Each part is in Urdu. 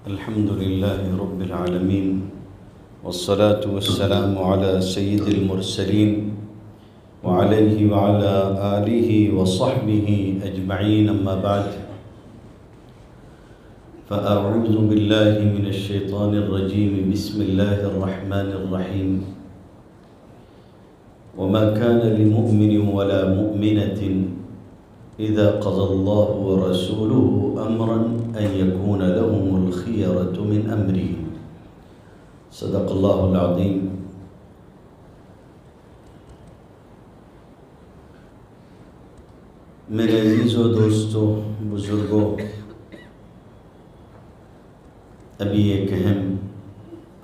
الحمد لله رب العالمين والصلاة والسلام على سيد المرسلين وعليه وعلى آله وصحبه أجمعين، أما بعد فأعوذ بالله من الشيطان الرجيم. بسم الله الرحمن الرحيم. وما كان لمؤمن ولا مؤمنة إذا قضى الله ورسوله أمرا أن يكون لهم الخيرة من أمرهم. صدق الله العظيم. میرے عزیزو، دوستو، بزرگوں، ابھی ایک اہم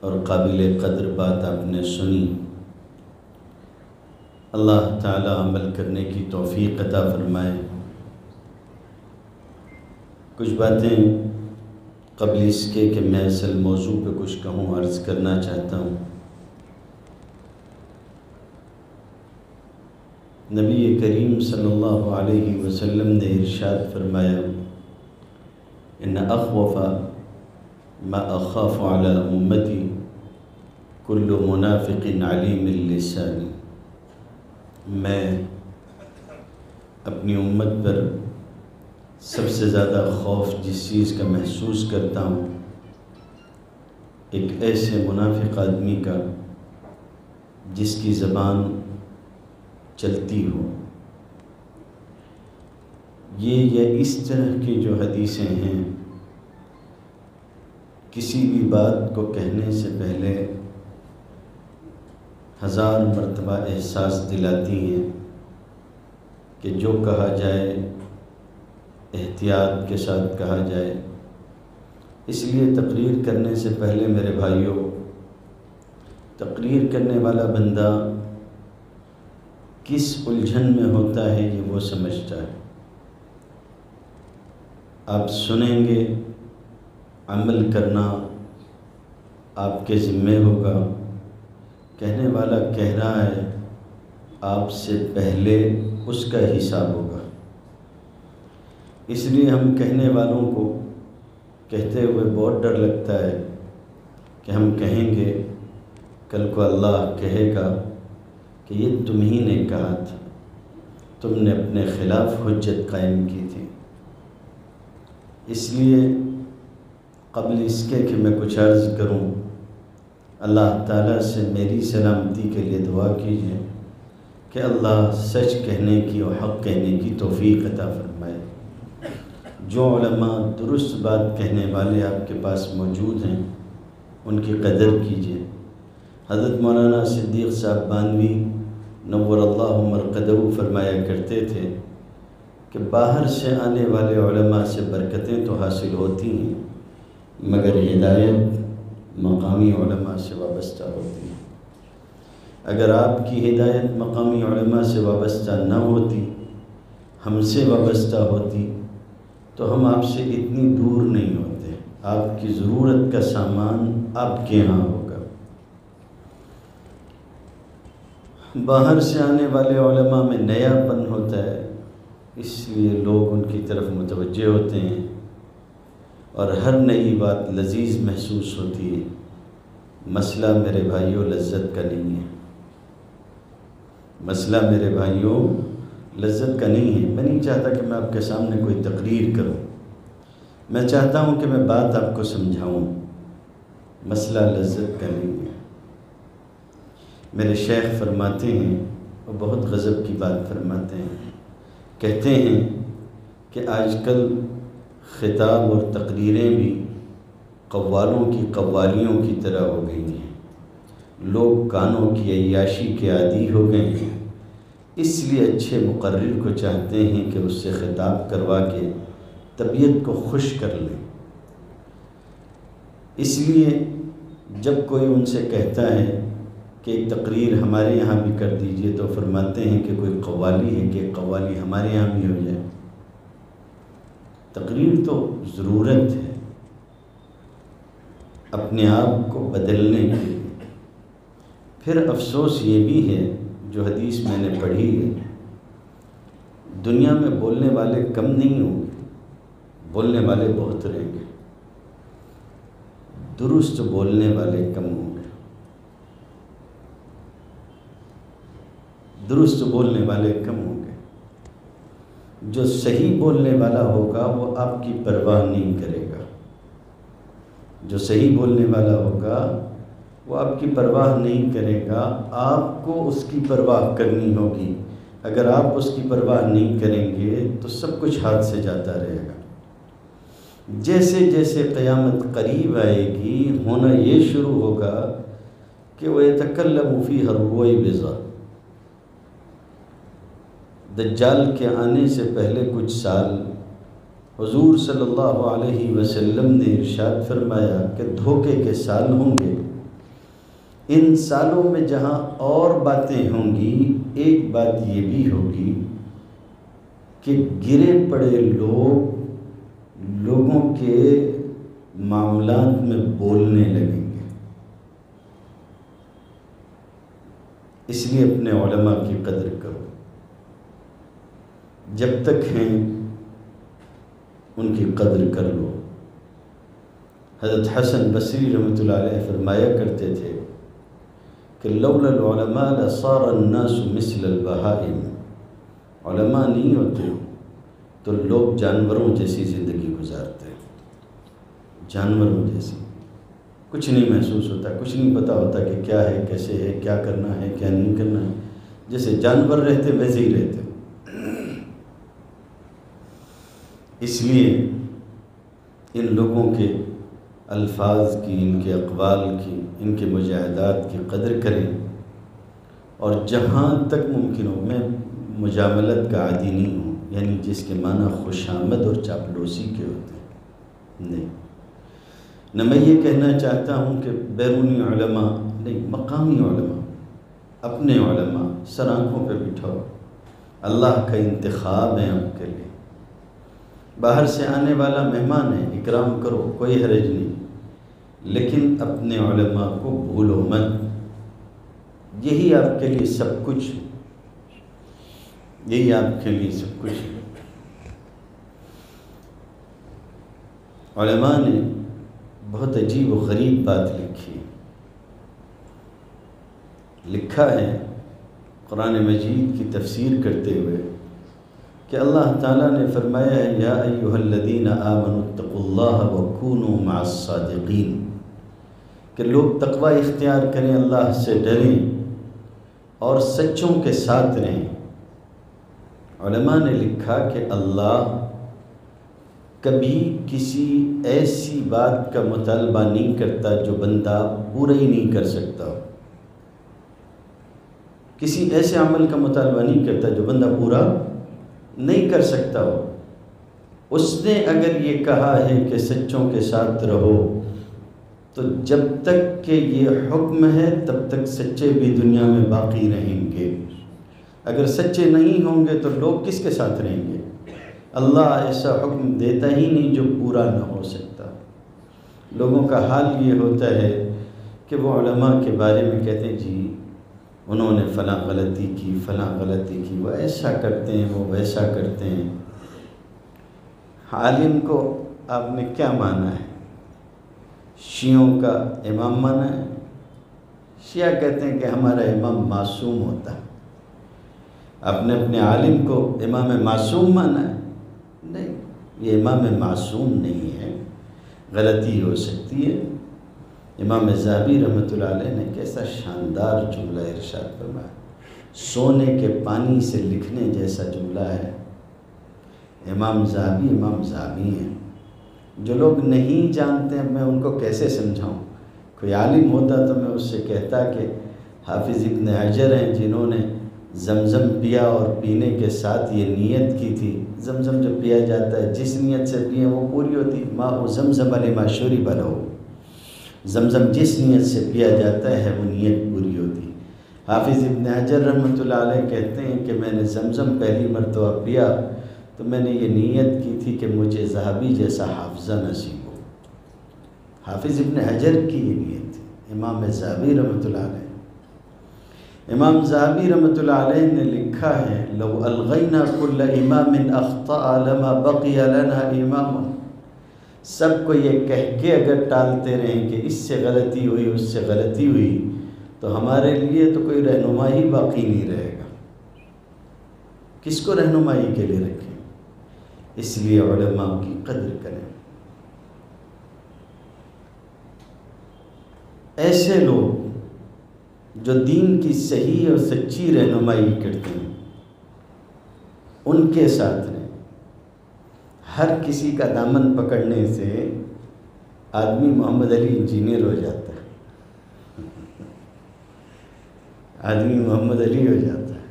اور قابل قدر بات آپ نے سنی. اللہ تعالی عمل کرنے کی توفیق عطا فرمائے. کچھ باتیں قبل اس کے کہ میں اصل موضوع پہ کچھ کہوں عرض کرنا چاہتا ہوں. نبی کریم صلی اللہ علیہ وسلم نے ارشاد فرمایا: ان اخوف ما اخاف علی امتی کل منافق علیم اللسان. میں اپنی امت پر سب سے زیادہ خوف جس چیز کا محسوس کرتا ہوں، ایک ایسے منافق آدمی کا جس کی زبان چلتی ہو. یہ اس طرح کی جو حدیثیں ہیں، کسی بھی بات کو کہنے سے پہلے 1000 مرتبہ احساس دلاتی ہیں کہ جو کہا جائے احتیاط کے ساتھ کہا جائے. اس لیے تقریر کرنے سے پہلے میرے بھائیوں، تقریر کرنے والا بندہ کس الجھن میں ہوتا ہے یہ وہ سمجھتا ہے. آپ سنیں گے، عمل کرنا آپ کے ذمہ ہوگا. کہنے والا کہہ رہا ہے، آپ سے پہلے اس کا حساب ہوگا. اس لیے ہم کہنے والوں کو کہتے ہوئے بہت ڈر لگتا ہے کہ ہم کہیں گے کل کو اللہ کہے گا کہ یہ تم ہی نے کہا تھا، تم نے اپنے خلاف حجت قائم کی تھی. اس لیے قبل اس کے کہ میں کچھ عرض کروں، اللہ تعالیٰ سے میری سلامتی کے لیے دعا کیجیے کہ اللہ سچ کہنے کی اور حق کہنے کی توفیق عطا فرمائے. جو علماء درست بات کہنے والے آپ کے پاس موجود ہیں، ان کی قدر کیجیے. حضرت مولانا صدیق صاحب بانوی نور اللہ مرقدہ فرمایا کرتے تھے کہ باہر سے آنے والے علماء سے برکتیں تو حاصل ہوتی ہیں، مگر ہدایت مقامی علماء سے وابستہ ہوتی ہے. اگر آپ کی ہدایت مقامی علماء سے وابستہ نہ ہوتی، ہم سے وابستہ ہوتی، تو ہم آپ سے اتنی دور نہیں ہوتے. آپ کی ضرورت کا سامان آپ کے ہاں ہوگا. باہر سے آنے والے علماء میں نیا پن ہوتا ہے، اس لیے لوگ ان کی طرف متوجہ ہوتے ہیں اور ہر نئی بات لذیذ محسوس ہوتی ہے. مسئلہ میرے بھائیوں لذت کا نہیں ہے. مسئلہ میرے بھائیوں لذت کا نہیں ہے. میں نہیں چاہتا کہ میں آپ کے سامنے کوئی تقریر کروں. میں چاہتا ہوں کہ میں بات آپ کو سمجھاؤں. مسئلہ لذت کا نہیں ہے. میرے شیخ فرماتے ہیں، وہ بہت غضب کی بات فرماتے ہیں. کہتے ہیں کہ آج کل خطاب اور تقریریں بھی قوالوں کی قوالیوں کی طرح ہو گئی ہیں. لوگ کانوں کی عیاشی کے عادی ہو گئے ہیں. اس لیے اچھے مقرر کو چاہتے ہیں کہ اس سے خطاب کروا کے طبیعت کو خوش کر لیں. اس لیے جب کوئی ان سے کہتا ہے کہ ایک تقریر ہمارے یہاں بھی کر دیجئے، تو فرماتے ہیں کہ کوئی قوالی ہے کہ قوالی ہمارے یہاں بھی ہو جائے. تقریر تو ضرورت ہے اپنے آپ کو بدلنے کے لیے. پھر افسوس یہ بھی ہے جو حدیث میں نے پڑھی ہے، دنیا میں بولنے والے کم نہیں ہوں گے، بولنے والے بہت رہیں گے. درست بولنے والے کم ہوں گے، درست بولنے والے کم ہوں گے۔ جو صحیح بولنے والا ہوگا وہ آپ کی پرواہ نہیں کرے گا، جو صحیح بولنے والا ہوگا وہ آپ کی پرواہ نہیں کرے گا، آپ کو اس کی پرواہ کرنی ہوگی۔ اگر آپ اس کی پرواہ نہیں کریں گے تو سب کچھ ہاتھ سے جاتا رہے گا۔ جیسے جیسے قیامت قریب آئے گی ہونا یہ شروع ہوگا کہ وہ يتكلم فيها الرويبضة، دجال کے آنے سے پہلے کچھ سال حضور صلی اللہ علیہ وسلم نے ارشاد فرمایا کہ دھوکے کے سال ہوں گے۔ ان سالوں میں جہاں اور باتیں ہوں گی، ایک بات یہ بھی ہوگی کہ گرے پڑے لوگوں کے معاملات میں بولنے لگیں گے۔ اس لیے اپنے علماء کی قدر کرو، جب تک ہیں ان کی قدر کر لو۔ حضرت حسن بصری رحمۃ اللہ علیہ فرمایا کرتے تھے کہ لولا العلماء لصار الناس مثل البہائم، علماء نہیں ہوتے تو لوگ جانوروں جیسی زندگی گزارتے ہیں، جانوروں جیسی، کچھ نہیں محسوس ہوتا، کچھ نہیں پتہ ہوتا کہ کیا ہے، کیسے ہے، کیا کرنا ہے، کیا نہیں کرنا ہے، جیسے جانور رہتے ویسے ہی رہتے۔ اس لیے ان لوگوں کے الفاظ کی، ان کے اقوال کی، ان کے مجاہدات کی قدر کریں، اور جہاں تک ممکن ہو، میں مجاملت کا عادی نہیں ہوں، یعنی جس کے معنی خوشامد اور چاپلوسی کے ہوتے ہیں، نہیں، نہ میں یہ کہنا چاہتا ہوں کہ بیرونی علماء نہیں، مقامی علماء، اپنے علماء سر آنکھوں پہ بٹھاؤ، اللہ کا انتخاب ہے آپ کے لیے، باہر سے آنے والا مہمان ہے، اکرام کرو، کوئی حرج نہیں، لیکن اپنے علماء کو بھولو مت، یہی آپ کے لیے سب کچھ، یہی آپ کے لیے سب کچھ۔ علماء نے بہت عجیب و غریب بات لکھی، لکھا ہے قرآن مجید کی تفسیر کرتے ہوئے کہ اللہ تعالیٰ نے فرمایا ہے یا ایھا الذین آمنوا اتقوا اللہ وکونوا مع الصادقین، کہ لوگ تقوی اختیار کریں، اللہ سے ڈریں اور سچوں کے ساتھ رہیں۔ علماء نے لکھا کہ اللہ کبھی کسی ایسی بات کا مطالبہ نہیں کرتا جو بندہ پورا ہی نہیں کر سکتا، کسی ایسے عمل کا مطالبہ نہیں کرتا جو بندہ پورا نہیں کر سکتا ہو۔ اس نے اگر یہ کہا ہے کہ سچوں کے ساتھ رہو، تو جب تک کہ یہ حکم ہے تب تک سچے بھی دنیا میں باقی رہیں گے۔ اگر سچے نہیں ہوں گے تو لوگ کس کے ساتھ رہیں گے؟ اللہ ایسا حکم دیتا ہی نہیں جو پورا نہ ہو سکتا۔ لوگوں کا حال یہ ہوتا ہے کہ وہ علماء کے بارے میں کہتے ہیں جی انہوں نے فلاں غلطی کی، فلاں غلطی کی، وہ ایسا کرتے ہیں، وہ ویسا کرتے ہیں۔ عالم کو آپ نے کیا مانا ہے؟ شیعوں کا امام مانا ہے؟ شیعہ کہتے ہیں کہ ہمارا امام معصوم ہوتا ہے۔ آپ نے اپنے عالم کو امام معصوم مانا ہے؟ نہیں، یہ امام معصوم نہیں ہے، غلطی ہو سکتی ہے۔ امام ذہبی رحمۃ اللہ علیہ نے کیسا شاندار جملہ ارشاد فرمایا، سونے کے پانی سے لکھنے جیسا جملہ ہے۔ امام ذہبی ہیں، جو لوگ نہیں جانتے ہیں میں ان کو کیسے سمجھاؤں؟ کوئی عالم ہوتا تو میں اس سے کہتا کہ حافظ ابن حجر ہیں جنہوں نے زمزم پیا اور پینے کے ساتھ یہ نیت کی تھی، زمزم جب پیا جاتا ہے جس نیت سے پیے وہ پوری ہوتی، ماء زمزم لما شرب لہ، زمزم جس نیت سے پیا جاتا ہے وہ نیت پوری ہوتی۔ حافظ ابن حجر رحمۃ اللہ علیہ کہتے ہیں کہ میں نے زمزم پہلی مرتبہ پیا تو میں نے یہ نیت کی تھی کہ مجھے ذہبی جیسا حافظہ نصیب ہو۔ حافظ ابن حجر کی یہ نیت تھی۔ امام ذہبی رحمۃ اللہ علیہ، امام ذہبی رحمۃ اللہ علیہ نے لکھا ہے لو الغینا کل امام اخطأ لما بقی لنا امام، سب کو یہ کہہ کے اگر ٹالتے رہیں کہ اس سے غلطی ہوئی اس سے غلطی ہوئی تو ہمارے لیے تو کوئی رہنمائی باقی نہیں رہے گا۔ کس کو رہنمائی کے لیے رکھیں؟ اس لیے علماء کی قدر کریں۔ ایسے لوگ جو دین کی صحیح اور سچی رہنمائی کرتے ہیں ان کے ساتھ رہیں۔ ہر کسی کا دامن پکڑنے سے آدمی محمد علی انجینئر ہو جاتا ہے، آدمی محمد علی ہو جاتا ہے۔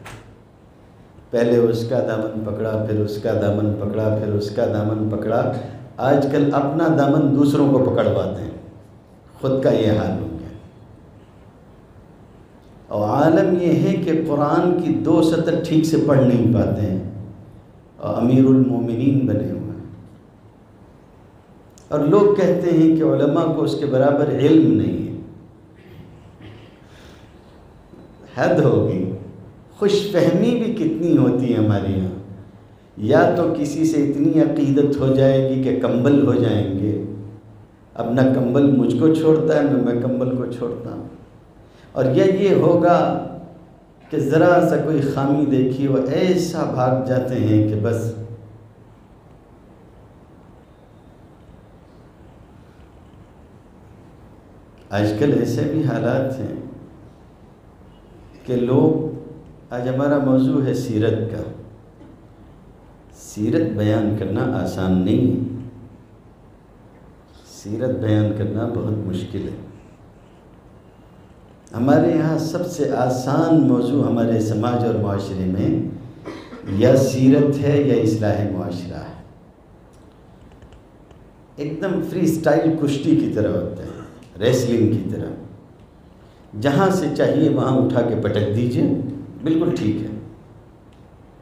پہلے اس کا دامن پکڑا، پھر اس کا دامن پکڑا، پھر اس کا دامن پکڑا، آج کل اپنا دامن دوسروں کو پکڑواتے ہیں، خود کا یہ حال ہو گیا۔ اور عالم یہ ہے کہ قرآن کی 2 سطر ٹھیک سے پڑھ نہیں پاتے ہیں اور امیر المومنین بنے ہوئے ہیں، اور لوگ کہتے ہیں کہ علماء کو اس کے برابر علم نہیں ہے۔ حد ہوگی، خوش فہمی بھی کتنی ہوتی ہے ہمارے یہاں۔ یا تو کسی سے اتنی عقیدت ہو جائے گی کہ کمبل ہو جائیں گے، اب نہ کمبل مجھ کو چھوڑتا ہے نہ میں کمبل کو چھوڑتا ہوں، اور یہ ہوگا کہ ذرا سا کوئی خامی دیکھی وہ ایسا بھاگ جاتے ہیں کہ بس۔ آج کل ایسے بھی حالات ہیں کہ لوگ، آج ہمارا موضوع ہے سیرت کا، سیرت بیان کرنا آسان نہیں ہے، سیرت بیان کرنا بہت مشکل ہے۔ ہمارے یہاں سب سے آسان موضوع ہمارے سماج اور معاشرے میں یا سیرت ہے یا اصلاح معاشرہ ہے۔ ایک دم فری سٹائل کشتی کی طرح ہوتا ہے، ریسلنگ کی طرح، جہاں سے چاہیے وہاں اٹھا کے پٹک دیجئے، بالکل ٹھیک ہے،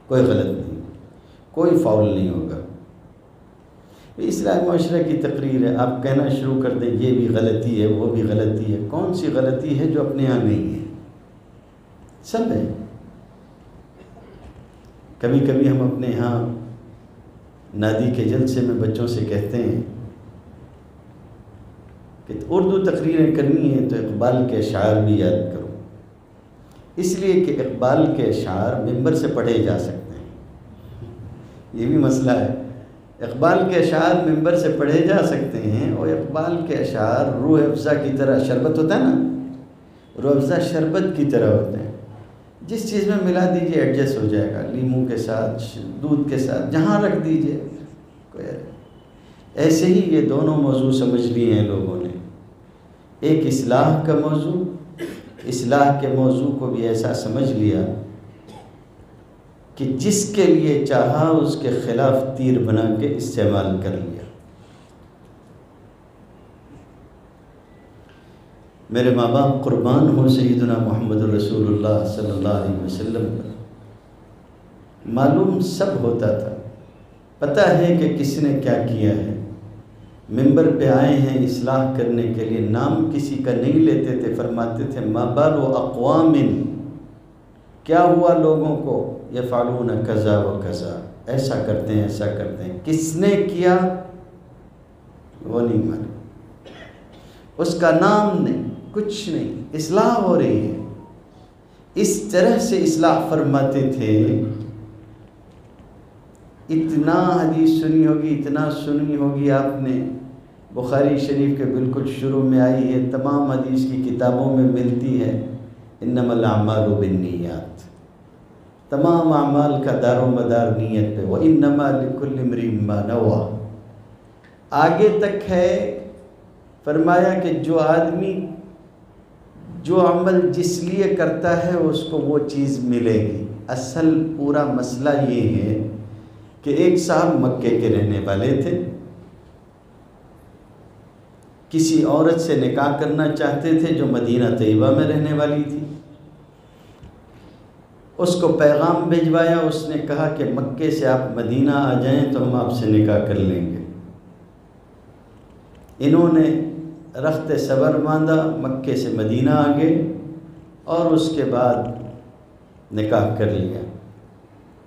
کوئی غلط نہیں، کوئی فاؤل نہیں ہوگا۔ اصلاح معاشرہ کی تقریر ہے، آپ کہنا شروع کر دیں یہ بھی غلطی ہے وہ بھی غلطی ہے۔ کون سی غلطی ہے جو اپنے ہاں نہیں ہے؟ سب ہے۔ کبھی کبھی ہم اپنے ہاں نادی کے جلسے میں بچوں سے کہتے ہیں کہ اردو تقریریں کرنی ہیں تو اقبال کے اشعار بھی یاد کرو، اس لیے کہ اقبال کے اشعار ممبر سے پڑھے جا سکتے ہیں۔ یہ بھی مسئلہ ہے، اقبال کے اشعار ممبر سے پڑھے جا سکتے ہیں، اور اقبال کے اشعار روح افزا کی طرح، شربت ہوتا ہے نا، روح افزا شربت کی طرح ہوتے ہیں، جس چیز میں ملا دیجئے ایڈجسٹ ہو جائے گا، لیموں کے ساتھ، دودھ کے ساتھ، جہاں رکھ دیجئے کوئی۔ ایسے ہی یہ دونوں موضوع سمجھ لیے ہیں لوگوں نے، ایک اصلاح کا موضوع، اصلاح کے موضوع کو بھی ایسا سمجھ لیا کہ جس کے لیے چاہا اس کے خلاف تیر بنا کے استعمال کر لیا۔ میرے ماں باپ قربان ہوں سیدنا محمد رسول اللہ صلی اللہ علیہ وسلم پر، معلوم سب ہوتا تھا، پتہ ہے کہ کس نے کیا کیا ہے۔ ممبر پہ آئے ہیں اصلاح کرنے کے لیے، نام کسی کا نہیں لیتے تھے، فرماتے تھے ما بال اقوام، کیا ہوا لوگوں کو، یفعلون کذا و کذا، ایسا کرتے ہیں ایسا کرتے ہیں، کس نے کیا وہ نہیں معلوم، اس کا نام نہیں، کچھ نہیں، اصلاح ہو رہی ہے۔ اس طرح سے اصلاح فرماتے تھے۔ اتنا حدیث سنی ہوگی، اتنا سنی ہوگی آپ نے، بخاری شریف کے بالکل شروع میں آئی ہے، تمام حدیث کی کتابوں میں ملتی ہے، انما الاعمال بالنیات، تمام اعمال کا دار و مدار نیت پہ، وانما لکل امرئ ما نویٰ۔ آگے تک ہے، فرمایا کہ جو آدمی جو عمل جس لیے کرتا ہے اس کو وہ چیز ملے گی۔ اصل پورا مسئلہ یہ ہے کہ ایک صاحب مکے کے رہنے والے تھے، کسی عورت سے نکاح کرنا چاہتے تھے جو مدینہ طیبہ میں رہنے والی تھی۔ اس کو پیغام بھیجوایا، اس نے کہا کہ مکے سے آپ مدینہ آ جائیں تو ہم آپ سے نکاح کر لیں گے۔ انہوں نے رخت صبر باندھا، مکے سے مدینہ آ گئے اور اس کے بعد نکاح کر لیا۔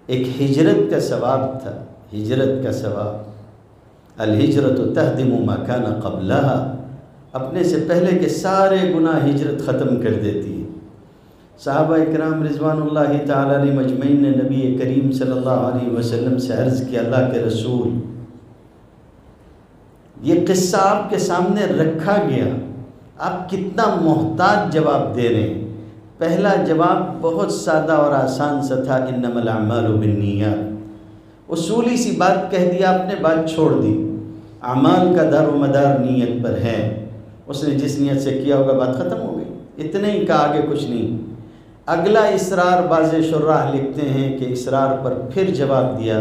ایک ہجرت کا ثواب تھا، ہجرت کا ثواب۔ الہجرت تہدم ما کان قبلہا، اپنے سے پہلے کے سارے گناہ ہجرت ختم کر دیتی ہے۔ صحابہ اکرام رضوان اللہ تعالیٰ علیہ مجمعین نے نبی کریم صلی اللہ علیہ وسلم سے عرض کیا، اللہ کے رسول، یہ قصہ آپ کے سامنے رکھا گیا، آپ کتنا محتاط جواب دے رہے ہیں۔ پہلا جواب بہت سادہ اور آسان سا تھا، انما الاعمال بالنیات، اصولی سی بات کہہ دیا آپ نے، بات چھوڑ دی۔ اعمال کا دار و مدار نیت پر ہے، اس نے جس نیت سے کیا ہوگا بات ختم ہو گئی، اتنے ہی کا آگے کچھ نہیں۔ اگلا اصرار، بعض شراح لکھتے ہیں کہ اصرار پر پھر جواب دیا،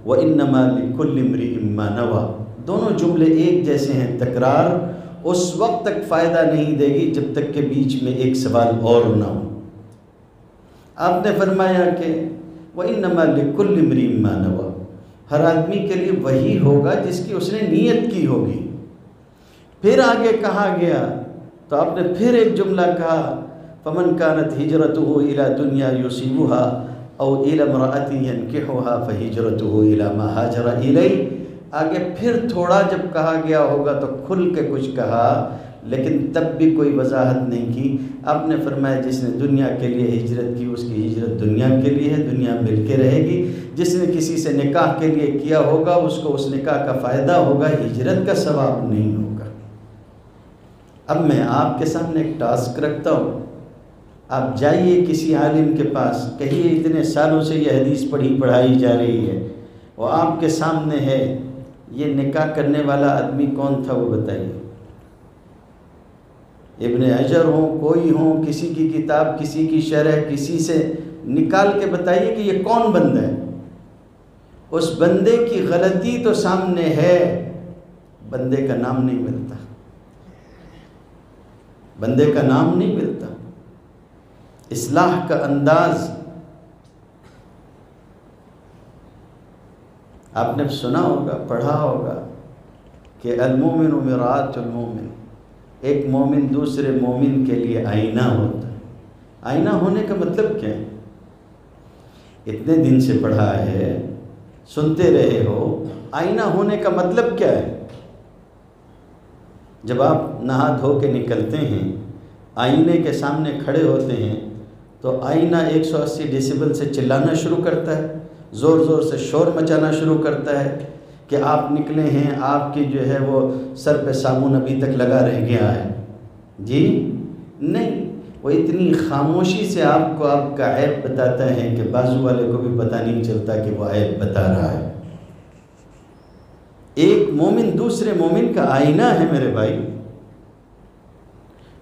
وَإِنَّمَا لِكُلِّ امْرِئٍ مَّا نَوَىٰ، دونوں جملے ایک جیسے ہیں، تکرار اس وقت تک فائدہ نہیں دے گی جب تک کہ بیچ میں ایک سوال اور نہ ہو۔ آپ نے فرمایا کہ وَإِنَّمَا لِكُلِّ امْرِئٍ مَّا نَوَىٰ، ہر آدمی کے لیے وہی ہوگا جس کی اس نے نیت کی ہوگی۔ پھر آگے کہا گیا تو آپ نے پھر ایک جملہ کہا، فَمَنْ كَانَتْ هِجْرَتُهُ إِلَىٰ دُنْيَا يُصِيبُهَا أَوْ إِلَىٰ امْرَأَةٍ يَنكِحُهَا فَهِجْرَتُهُ إِلَىٰ مَا هَاجَرَ إِلَيْهِ۔ آگے پھر تھوڑا جب کہا گیا ہوگا تو کھل کے کچھ کہا، لیکن تب بھی کوئی وضاحت نہیں کی۔ آپ نے فرمایا جس نے دنیا کے لیے ہجرت کی اس کی ہجرت دنیا کے لیے ہے، دنیا مل کے رہے گی۔ جس نے کسی سے نکاح کے لیے کیا ہوگا اس کو اس نکاح کا فائدہ ہوگا، ہجرت کا ثواب نہیں ہوگا۔ اب میں آپ کے سامنے ایک ٹاسک رکھتا ہوں، آپ جائیے کسی عالم کے پاس، کہیے اتنے سالوں سے یہ حدیث پڑھائی جا رہی ہے، وہ آپ کے سامنے ہے، یہ نکاح کرنے والا آدمی کون تھا وہ بتائیے۔ ابن حجر ہوں، کوئی ہوں، کسی کی کتاب، کسی کی شرح، کسی سے نکال کے بتائیے کہ یہ کون بندہ ہے۔ اس بندے کی غلطی تو سامنے ہے، بندے کا نام نہیں ملتا، بندے کا نام نہیں ملتا۔ اصلاح کا انداز آپ نے سنا ہوگا، پڑھا ہوگا کہ المومن مرآۃ المومن، ایک مومن دوسرے مومن کے لیے آئینہ ہوتا ہے۔ آئینہ ہونے کا مطلب کیا ہے؟ اتنے دن سے پڑھا ہے، سنتے رہے ہو، آئینہ ہونے کا مطلب کیا ہے؟ جب آپ نہا دھو کے نکلتے ہیں، آئینے کے سامنے کھڑے ہوتے ہیں تو آئینہ 180 ڈیسیبل سے چلانا شروع کرتا ہے، زور زور سے شور مچانا شروع کرتا ہے کہ آپ نکلے ہیں، آپ کی جو ہے وہ سر پہ صابن ابھی تک لگا رہ گیا ہے۔ جی نہیں، وہ اتنی خاموشی سے آپ کو آپ کا عیب بتاتا ہے کہ بازو والے کو بھی پتہ نہیں چلتا کہ وہ عیب بتا رہا ہے۔ ایک مومن دوسرے مومن کا آئینہ ہے میرے بھائی،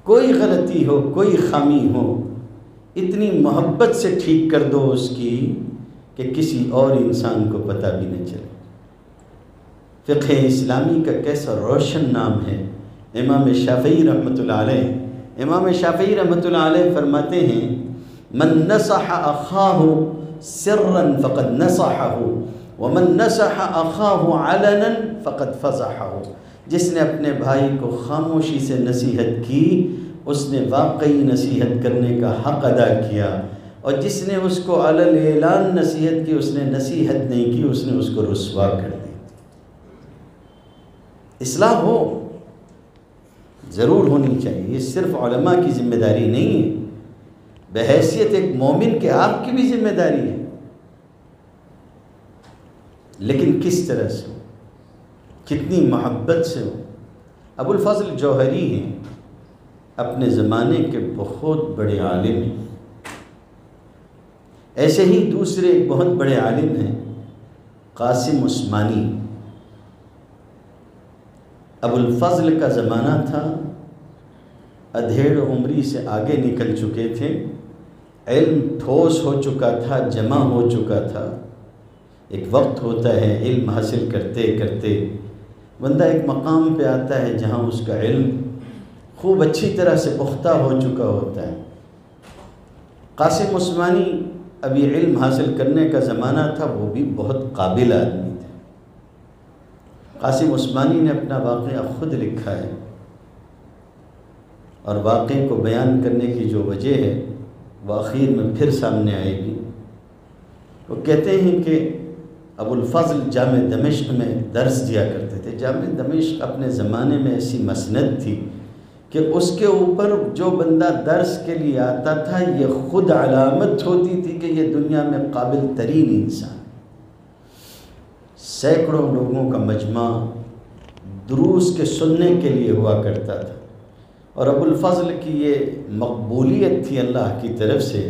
کوئی غلطی ہو، کوئی خامی ہو، اتنی محبت سے ٹھیک کر دو اس کی کہ کسی اور انسان کو پتہ بھی نہ چلے۔ فقہ اسلامی کا کیسا روشن نام ہے امام شافعی رحمۃ اللہ علیہ۔ امام شافعی رحمۃ اللہ علیہ فرماتے ہیں، من نصح اخاہ سرا فقد نصحہ ومن نصح اخاہ علنا فقد فضحہ۔ جس نے اپنے بھائی کو خاموشی سے نصیحت کی اس نے واقعی نصیحت کرنے کا حق ادا کیا، اور جس نے اس کو علل اعلان نصیحت کی اس نے نصیحت نہیں کی، اس نے اس کو رسوا کر دی۔ اصلاح ہو، ضرور ہونی چاہیے، یہ صرف علماء کی ذمہ داری نہیں ہے، بحیثیت ایک مومن کے آپ کی بھی ذمہ داری ہے، لیکن کس طرح سے ہو، کتنی محبت سے ہو۔ ابو الفضل جوہری ہیں، اپنے زمانے کے بہت بڑے عالم ہیں۔ ایسے ہی دوسرے ایک بہت بڑے عالم ہیں قاسم عثمانی۔ ابو الفضل کا زمانہ تھا، ادھیڑ عمری سے آگے نکل چکے تھے، علم ٹھوس ہو چکا تھا، جمع ہو چکا تھا۔ ایک وقت ہوتا ہے علم حاصل کرتے کرتے بندہ ایک مقام پہ آتا ہے جہاں اس کا علم خوب اچھی طرح سے پختہ ہو چکا ہوتا ہے۔ قاسم عثمانی ابھی علم حاصل کرنے کا زمانہ تھا، وہ بھی بہت قابل آدمی تھے۔ قاسم عثمانی نے اپنا واقعہ خود لکھا ہے، اور واقعے کو بیان کرنے کی جو وجہ ہے وہ آخر میں پھر سامنے آئے گی۔ وہ کہتے ہیں کہ ابو الفضل جامع دمشق میں درس دیا کرتے تھے۔ جامع دمشق اپنے زمانے میں ایسی مسند تھی کہ اس کے اوپر جو بندہ درس کے لیے آتا تھا یہ خود علامت ہوتی تھی کہ یہ دنیا میں قابل ترین انسان۔ سینکڑوں لوگوں کا مجمع دروس کے سننے کے لیے ہوا کرتا تھا، اور ابو الفضل کی یہ مقبولیت تھی اللہ کی طرف سے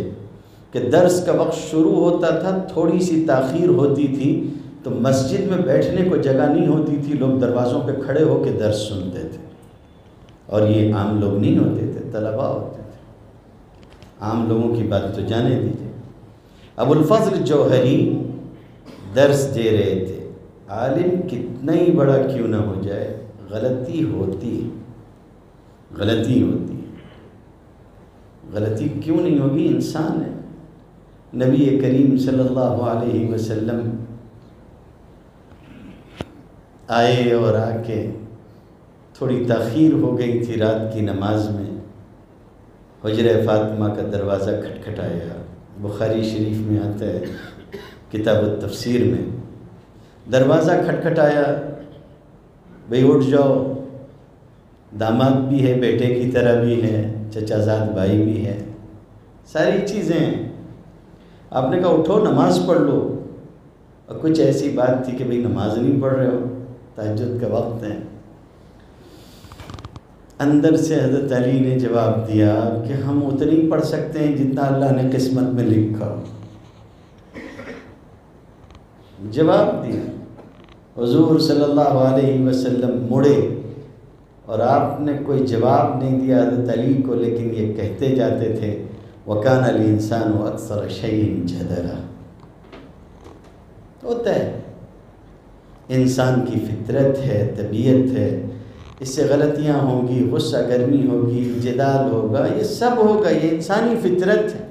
کہ درس کا وقت شروع ہوتا تھا، تھوڑی سی تاخیر ہوتی تھی تو مسجد میں بیٹھنے کو جگہ نہیں ہوتی تھی، لوگ دروازوں پہ کھڑے ہو کے درس سنتے تھے، اور یہ عام لوگ نہیں ہوتے تھے، طلباء ہوتے تھے۔ عام لوگوں کی بات تو جانے دیجیے۔ ابو الفضل جوہری درس دے رہے تھے۔ عالم کتنا ہی بڑا کیوں نہ ہو جائے، غلطی ہوتی ہے، غلطی ہوتی ہے۔ غلطی کیوں نہیں ہوگی؟ انسان ہے۔ نبی کریم صلی اللہ علیہ وسلم آئے اور آ کے تھوڑی تاخیر ہو گئی تھی رات کی نماز میں، حجرہ فاطمہ کا دروازہ کھٹکھٹایا۔ بخاری شریف میں آتا ہے کتاب التفسیر میں، دروازہ کھٹکھٹایا، بھئی اٹھ جاؤ، داماد بھی ہے، بیٹے کی طرح بھی ہے، چچا زاد بھائی بھی ہے، ساری چیزیں ہیں۔ آپ نے کہا اٹھو نماز پڑھ لو، اور کچھ ایسی بات تھی کہ بھئی نماز نہیں پڑھ رہے ہو، تہجد کا وقت ہے۔ اندر سے حضرت علی نے جواب دیا کہ ہم اتنی پڑھ سکتے ہیں جتنا اللہ نے قسمت میں لکھا ہو۔ جواب دیا۔ حضور صلی اللہ علیہ وسلم مڑے اور آپ نے کوئی جواب نہیں دیا حضرت علی کو، لیکن یہ کہتے جاتے تھے وَكَانَ الْإِنسَانُ أَكْثَرَ شَيْءٍ جَدَلًا۔ ہوتا ہے، انسان کی فطرت ہے، طبیعت ہے، اس سے غلطیاں ہوں گی، غصہ گرمی ہوگی، جدال ہوگا، یہ سب ہوگا، یہ انسانی فطرت ہے۔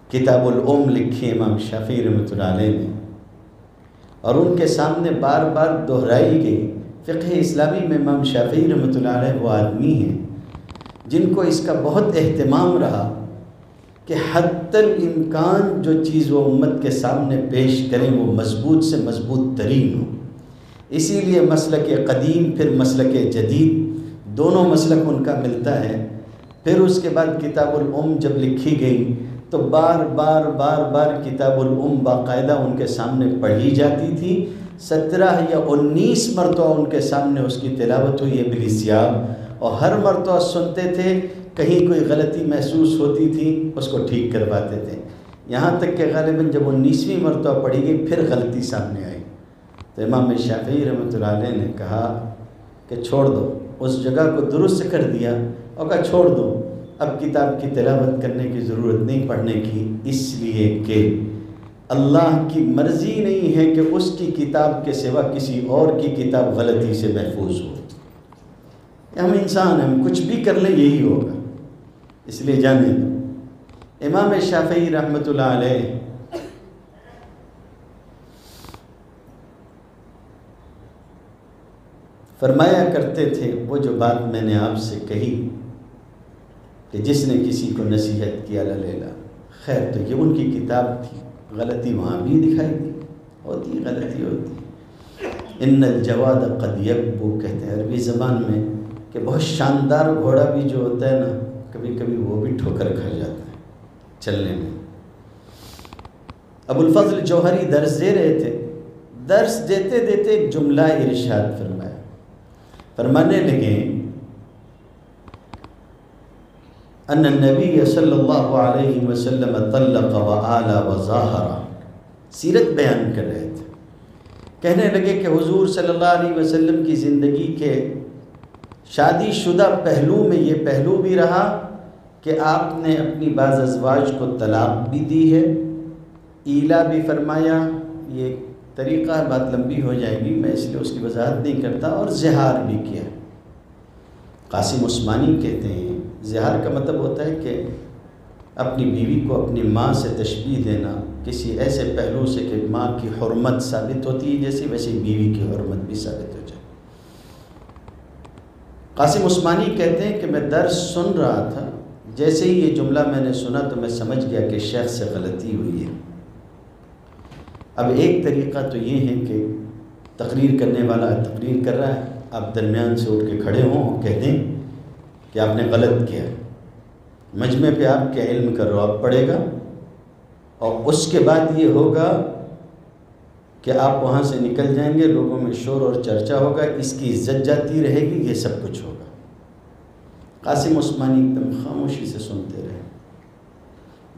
کتاب الام لکھی امام شافعی رحمۃ اللہ علیہ نے، اور ان کے سامنے بار بار دہرائی گئی۔ فقہ اسلامی میں امام شافعی رحمۃ اللہ علیہ وہ آدمی ہیں جن کو اس کا بہت اہتمام رہا کہ حتی الامکان جو چیز وہ امت کے سامنے پیش کریں وہ مضبوط سے مضبوط ترین ہو۔ اسی لیے مسلک قدیم پھر مسلک جدید دونوں مسلک ان کا ملتا ہے۔ پھر اس کے بعد کتاب الام جب لکھی گئی تو بار بار کتاب الام باقاعدہ ان کے سامنے پڑھی جاتی تھی۔ 17 یا 19 مرتبہ ان کے سامنے اس کی تلاوت ہوئی ہے بالحساب، اور ہر مرتبہ سنتے تھے، کہیں کوئی غلطی محسوس ہوتی تھی اس کو ٹھیک کرواتے تھے، یہاں تک کہ غالباً جب 19ویں مرتبہ پڑھی گئی پھر غلطی سامنے آئی تو امام شافعی رحمۃ اللہ علیہ نے کہا کہ چھوڑ دو، اس جگہ کو درست کر دیا اور کہا چھوڑ دو، اب کتاب کی تلاوت کرنے کی ضرورت نہیں پڑھنے کی، اس لیے کہ اللہ کی مرضی نہیں ہے کہ اس کی کتاب کے سوا کسی اور کی کتاب غلطی سے محفوظ ہو۔ ہم انسان ہیں، ہم کچھ بھی کر لیں یہی ہوگا، اس لیے جانے دو۔ امام شافعی رحمۃ اللہ علیہ فرمایا کرتے تھے، وہ جو بات میں نے آپ سے کہی کہ جس نے کسی کو نصیحت کیا لیلا، خیر تو یہ ان کی کتاب تھی، غلطی وہاں بھی دکھائی دی، ہوتی غلطی ہوتی۔ ان الجواد قد یکبو کہتے ہیں عربی زبان میں کہ بہت شاندار گھوڑا بھی جو ہوتا ہے نا کبھی کبھی وہ بھی ٹھوکر کھا جاتا ہے چلنے میں۔ ابو الفضل جوہری درس دے رہے تھے، درس دیتے دیتے ایک جملہ ارشاد فرمایا، فرمانے لگے ان النبی صلی اللہ علیہ وسلم طلق وآل وظاہر، سیرت بیان کر رہے تھے، کہنے لگے کہ حضور صلی اللہ علیہ وسلم کی زندگی کے شادی شدہ پہلو میں یہ پہلو بھی رہا کہ آپ نے اپنی بعض ازواج کو طلاق بھی دی ہے، ایلا بھی فرمایا، یہ طریقہ بات لمبی ہو جائے گی میں اس لیے اس کی وضاحت نہیں کرتا، اور زہار بھی کیا۔ قاسم عثمانی کہتے ہیں زہار کا مطلب ہوتا ہے کہ اپنی بیوی کو اپنی ماں سے تشبیہ دینا کسی ایسے پہلو سے کہ ماں کی حرمت ثابت ہوتی ہے جیسے ویسے بیوی کی حرمت بھی ثابت ہو جائے۔ قاسم عثمانی کہتے ہیں کہ میں درس سن رہا تھا، جیسے ہی یہ جملہ میں نے سنا تو میں سمجھ گیا کہ شیخ سے غلطی ہوئی ہے، اب ایک طریقہ تو یہ ہے کہ تقریر کرنے والا تقریر کر رہا ہے، آپ درمیان سے اٹھ کے کھڑے ہوں اور کہہ دیں کہ آپ نے غلط کیا، مجمع پہ آپ کے علم کا رعب پڑے گا، اور اس کے بعد یہ ہوگا کہ آپ وہاں سے نکل جائیں گے، لوگوں میں شور اور چرچا ہوگا، اس کی عزت جاتی رہے گی، یہ سب کچھ ہوگا۔ قاسم عثمانی ایک دم خاموشی سے سنتے رہے۔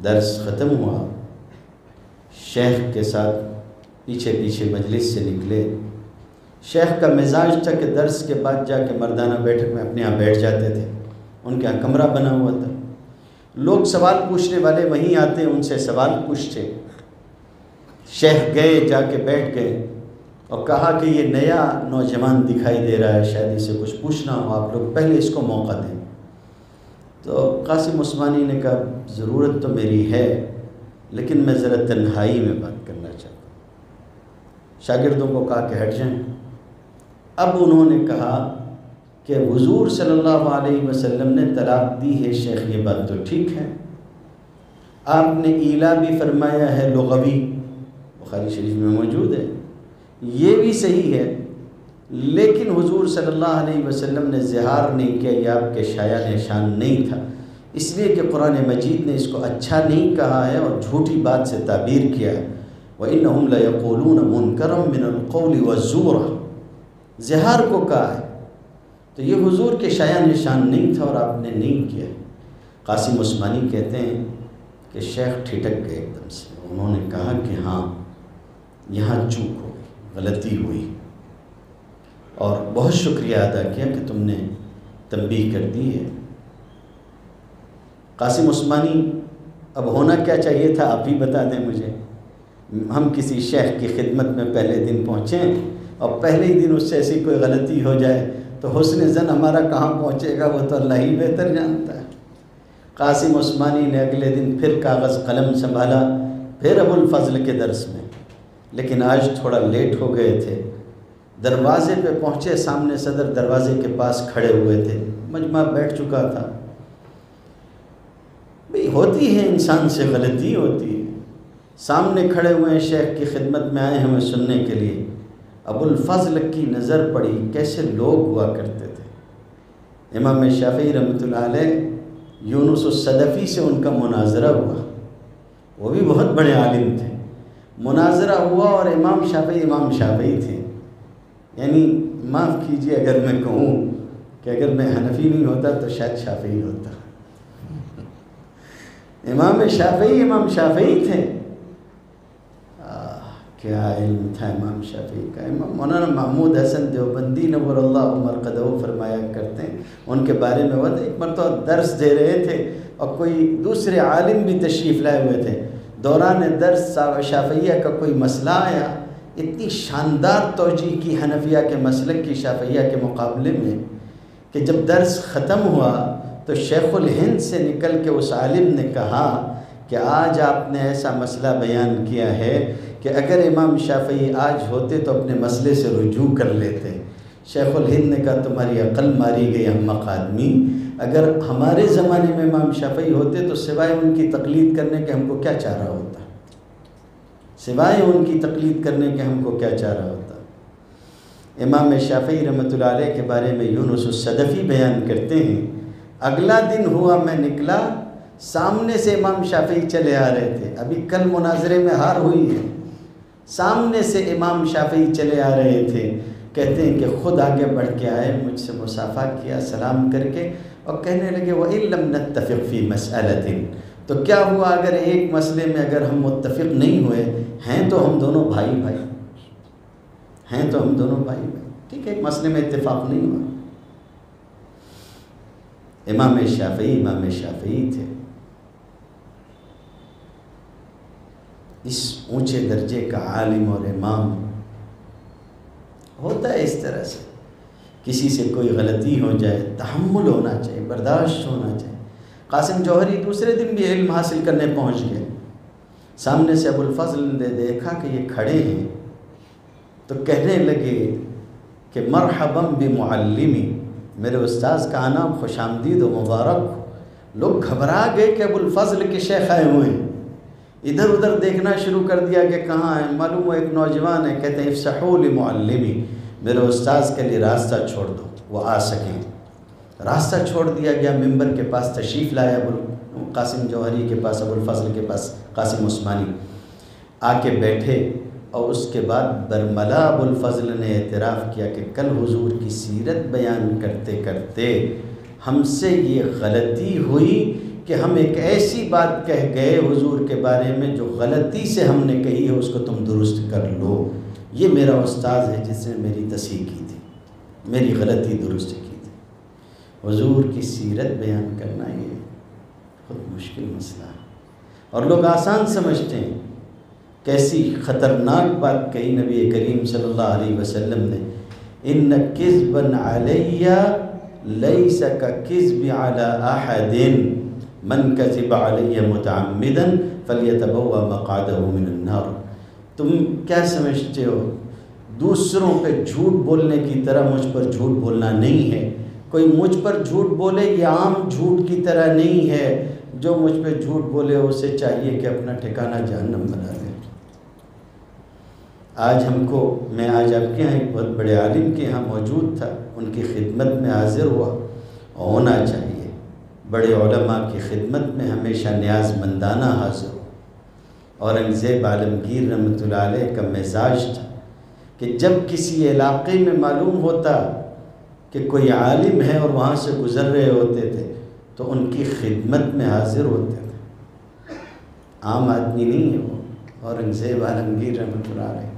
درس ختم ہوا، شیخ کے ساتھ پیچھے پیچھے مجلس سے نکلے۔ شیخ کا مزاج تھا کہ درس کے بعد جا کے مردانہ بیٹھک میں اپنے یہاں بیٹھ جاتے تھے، ان کے یہاں کمرہ بنا ہوا تھا، لوگ سوال پوچھنے والے وہیں آتے، ان سے سوال پوچھتے۔ شیخ گئے، جا کے بیٹھ گئے اور کہا کہ یہ نیا نوجوان دکھائی دے رہا ہے، شاید اسے کچھ پوچھنا ہو، آپ لوگ پہلے اس کو موقع دیں۔ تو قاسم عثمانی نے کہا ضرورت تو میری ہے، لیکن میں ذرا تنہائی میں بات کرنا چاہتا ہوں۔ شاگردوں کو کہا کہ ہٹ جائیں۔ اب انہوں نے کہا کہ حضور صلی اللہ علیہ وسلم نے طلاق دی ہے شیخ، یہ بات تو ٹھیک ہے، آپ نے ایلا بھی فرمایا ہے لغوی، بخاری شریف میں موجود ہے، یہ بھی صحیح ہے، لیکن حضور صلی اللہ علیہ وسلم نے زہار نہیں کیا، یہ آپ کے شایع نشان نہیں تھا، اس لیے کہ قرآن مجید نے اس کو اچھا نہیں کہا ہے اور جھوٹی بات سے تعبیر کیا ہے۔ وَإِنَّهُمْ لَيَقُولُونَ مُنْكَرًا مِنَ الْقَوْلِ وَالزُّورَ، زہار کو کہا ہے، تو یہ حضور کے شایع نشان نہیں تھا اور آپ نے نہیں کیا۔ قاسم عثمانی کہتے ہیں کہ شیخ ٹھٹک گئے ایک دم سے، انہوں نے کہا کہ ہاں یہاں چوک ہو گئی، غلطی ہوئی، اور بہت شکریہ ادا کیا کہ تم نے تنبیہ کر دی ہے۔ قاسم عثمانی اب ہونا کیا چاہیے تھا آپ ہی بتا دیں مجھے، ہم کسی شیخ کی خدمت میں پہلے دن پہنچیں اور پہلے ہی دن اس سے ایسی کوئی غلطی ہو جائے تو حسن زن ہمارا کہاں پہنچے گا، وہ تو اللہ ہی بہتر جانتا ہے۔ قاسم عثمانی نے اگلے دن پھر کاغذ قلم سنبھالا، پھر ابو الفضل کے درس میں، لیکن آج تھوڑا لیٹ ہو گئے تھے، دروازے پہ پہنچے، سامنے صدر دروازے کے پاس کھڑے ہوئے تھے، مجمع بیٹھ چکا تھا۔ بھئی ہوتی ہے، انسان سے غلطی ہوتی ہے، سامنے کھڑے ہوئے ہیں، شیخ کی خدمت میں آئے ہمیں سننے کے لیے۔ ابو الفضل کی نظر پڑی، کیسے لوگ ہوا کرتے تھے۔ امام شافعی رحمۃ اللہ علیہ، یونس الصدفی سے ان کا مناظرہ ہوا، وہ بھی بہت بڑے عالم تھے، مناظرہ ہوا اور امام شافعی تھے، یعنی معاف کیجئے اگر میں کہوں کہ اگر میں حنفی نہیں ہوتا تو شاید شافعی ہوتا۔ امام شافعی تھے، کیا علم تھا امام شافعی کا۔ امام مولانا محمود حسن دیوبندی نور اللہ مرقدہ فرمایا کرتے ہیں، ان کے بارے میں وہ ایک مرتبہ درس دے رہے تھے اور کوئی دوسرے عالم بھی تشریف لائے ہوئے تھے، دوران درس شافعیہ کا کوئی مسئلہ آیا، اتنی شاندار توجیہ کی حنفیہ کے مسلک کی شافعیہ کے مقابلے میں کہ جب درس ختم ہوا تو شیخ الہند سے نکل کے اس عالم نے کہا کہ آج آپ نے ایسا مسئلہ بیان کیا ہے کہ اگر امام شافعی آج ہوتے تو اپنے مسئلے سے رجوع کر لیتے۔ شیخ الہند نے کہا تمہاری عقل ماری گئی احمق آدمی، اگر ہمارے زمانے میں امام شافعی ہوتے تو سوائے ان کی تقلید کرنے کے ہم کو کیا چارہ ہوتا، سوائے ان کی تقلید کرنے کے ہم کو کیا چارہ ہوتا۔ امام شافعی رحمۃ اللہ علیہ کے بارے میں یونس الصدفی بیان کرتے ہیں، اگلا دن ہوا میں نکلا، سامنے سے امام شافعی چلے آ رہے تھے، ابھی کل مناظرے میں ہار ہوئی ہے، سامنے سے امام شافعی چلے آ رہے تھے، کہتے ہیں کہ خود آگے بڑھ کے آئے، مجھ سے مصافحہ کیا سلام کر کے، اور کہنے لگے وَإِن لَمْ نَتَّفِقْ فِي مَسْأَلَةٍ، تو کیا ہوا اگر ایک مسئلے میں اگر ہم متفق نہیں ہوئے ہیں تو ہم دونوں بھائی ہیں، تو ہم دونوں بھائی ٹھیک ہے، ایک مسئلے میں اتفاق نہیں ہوا۔ امام شافعی تھے، اس اونچے درجے کا عالم اور امام ہوتا ہے اس طرح سے، کسی سے کوئی غلطی ہو جائے تحمل ہونا چاہیے، برداشت ہونا چاہیے۔ قاسم جوہری دوسرے دن بھی علم حاصل کرنے پہنچ گئے، سامنے سے ابو الفضل نے دیکھا کہ یہ کھڑے ہیں تو کہنے لگے کہ مرحباً بمعلمی، میرے استاذ کا آنا خوش آمدید و مبارک ہو۔ لوگ گھبرا گئے کہ ابو الفضل کے شیخ آئے ہوئے ہیں، ادھر ادھر دیکھنا شروع کر دیا کہ کہاں ہے. معلوم ہوا ایک نوجوان ہے، کہتے ہیں افسحوا لمعلمی، میرے استاذ کے لیے راستہ چھوڑ دو وہ آ سکیں. راستہ چھوڑ دیا گیا، ممبر کے پاس تشریف لایا ابو قاسم جوہری کے پاس، ابو الفضل کے پاس قاسم عثمانی آ کے بیٹھے. اور اس کے بعد برملا ابو الفضل نے اعتراف کیا کہ کل حضور کی سیرت بیان کرتے کرتے ہم سے یہ غلطی ہوئی کہ ہم ایک ایسی بات کہہ گئے حضور کے بارے میں جو غلطی سے ہم نے کہی ہے، اس کو تم درست کر لو. یہ میرا استاذ ہے جس نے میری تصحیح کی تھی، میری غلطی درست کی تھی. حضور کی سیرت بیان کرنا یہ بہت مشکل مسئلہ ہے، اور لوگ آسان سمجھتے ہیں. کیسی خطرناک بات کہی نبی کریم صلی اللہ علیہ وسلم نے، ان کذبا علی لیس ککذب علی احد من کذب علی متعمدا فلیتبوأ مقعدہ من النار. تم کیا سمجھتے ہو دوسروں پہ جھوٹ بولنے کی طرح مجھ پر جھوٹ بولنا نہیں ہے. کوئی مجھ پر جھوٹ بولے یہ عام جھوٹ کی طرح نہیں ہے. جو مجھ پہ جھوٹ بولے اسے چاہیے کہ اپنا ٹھکانہ جہنم بنا لے. آج ہم کو، میں آج آپ کے یہاں ایک بہت بڑے عالم کے یہاں موجود تھا، ان کی خدمت میں حاضر ہوا. ہونا چاہیے بڑے علماء کی خدمت میں ہمیشہ نیاز مندانہ حاضر ہو. اورنگزیب عالمگیر رحمۃ اللہ علیہ کا مزاج تھا کہ جب کسی علاقے میں معلوم ہوتا کہ کوئی عالم ہے اور وہاں سے گزر رہے ہوتے تھے تو ان کی خدمت میں حاضر ہوتے تھے. عام آدمی نہیں ہے وہ. اورنگزیب عالمگیر رحمۃ اللہ علیہ،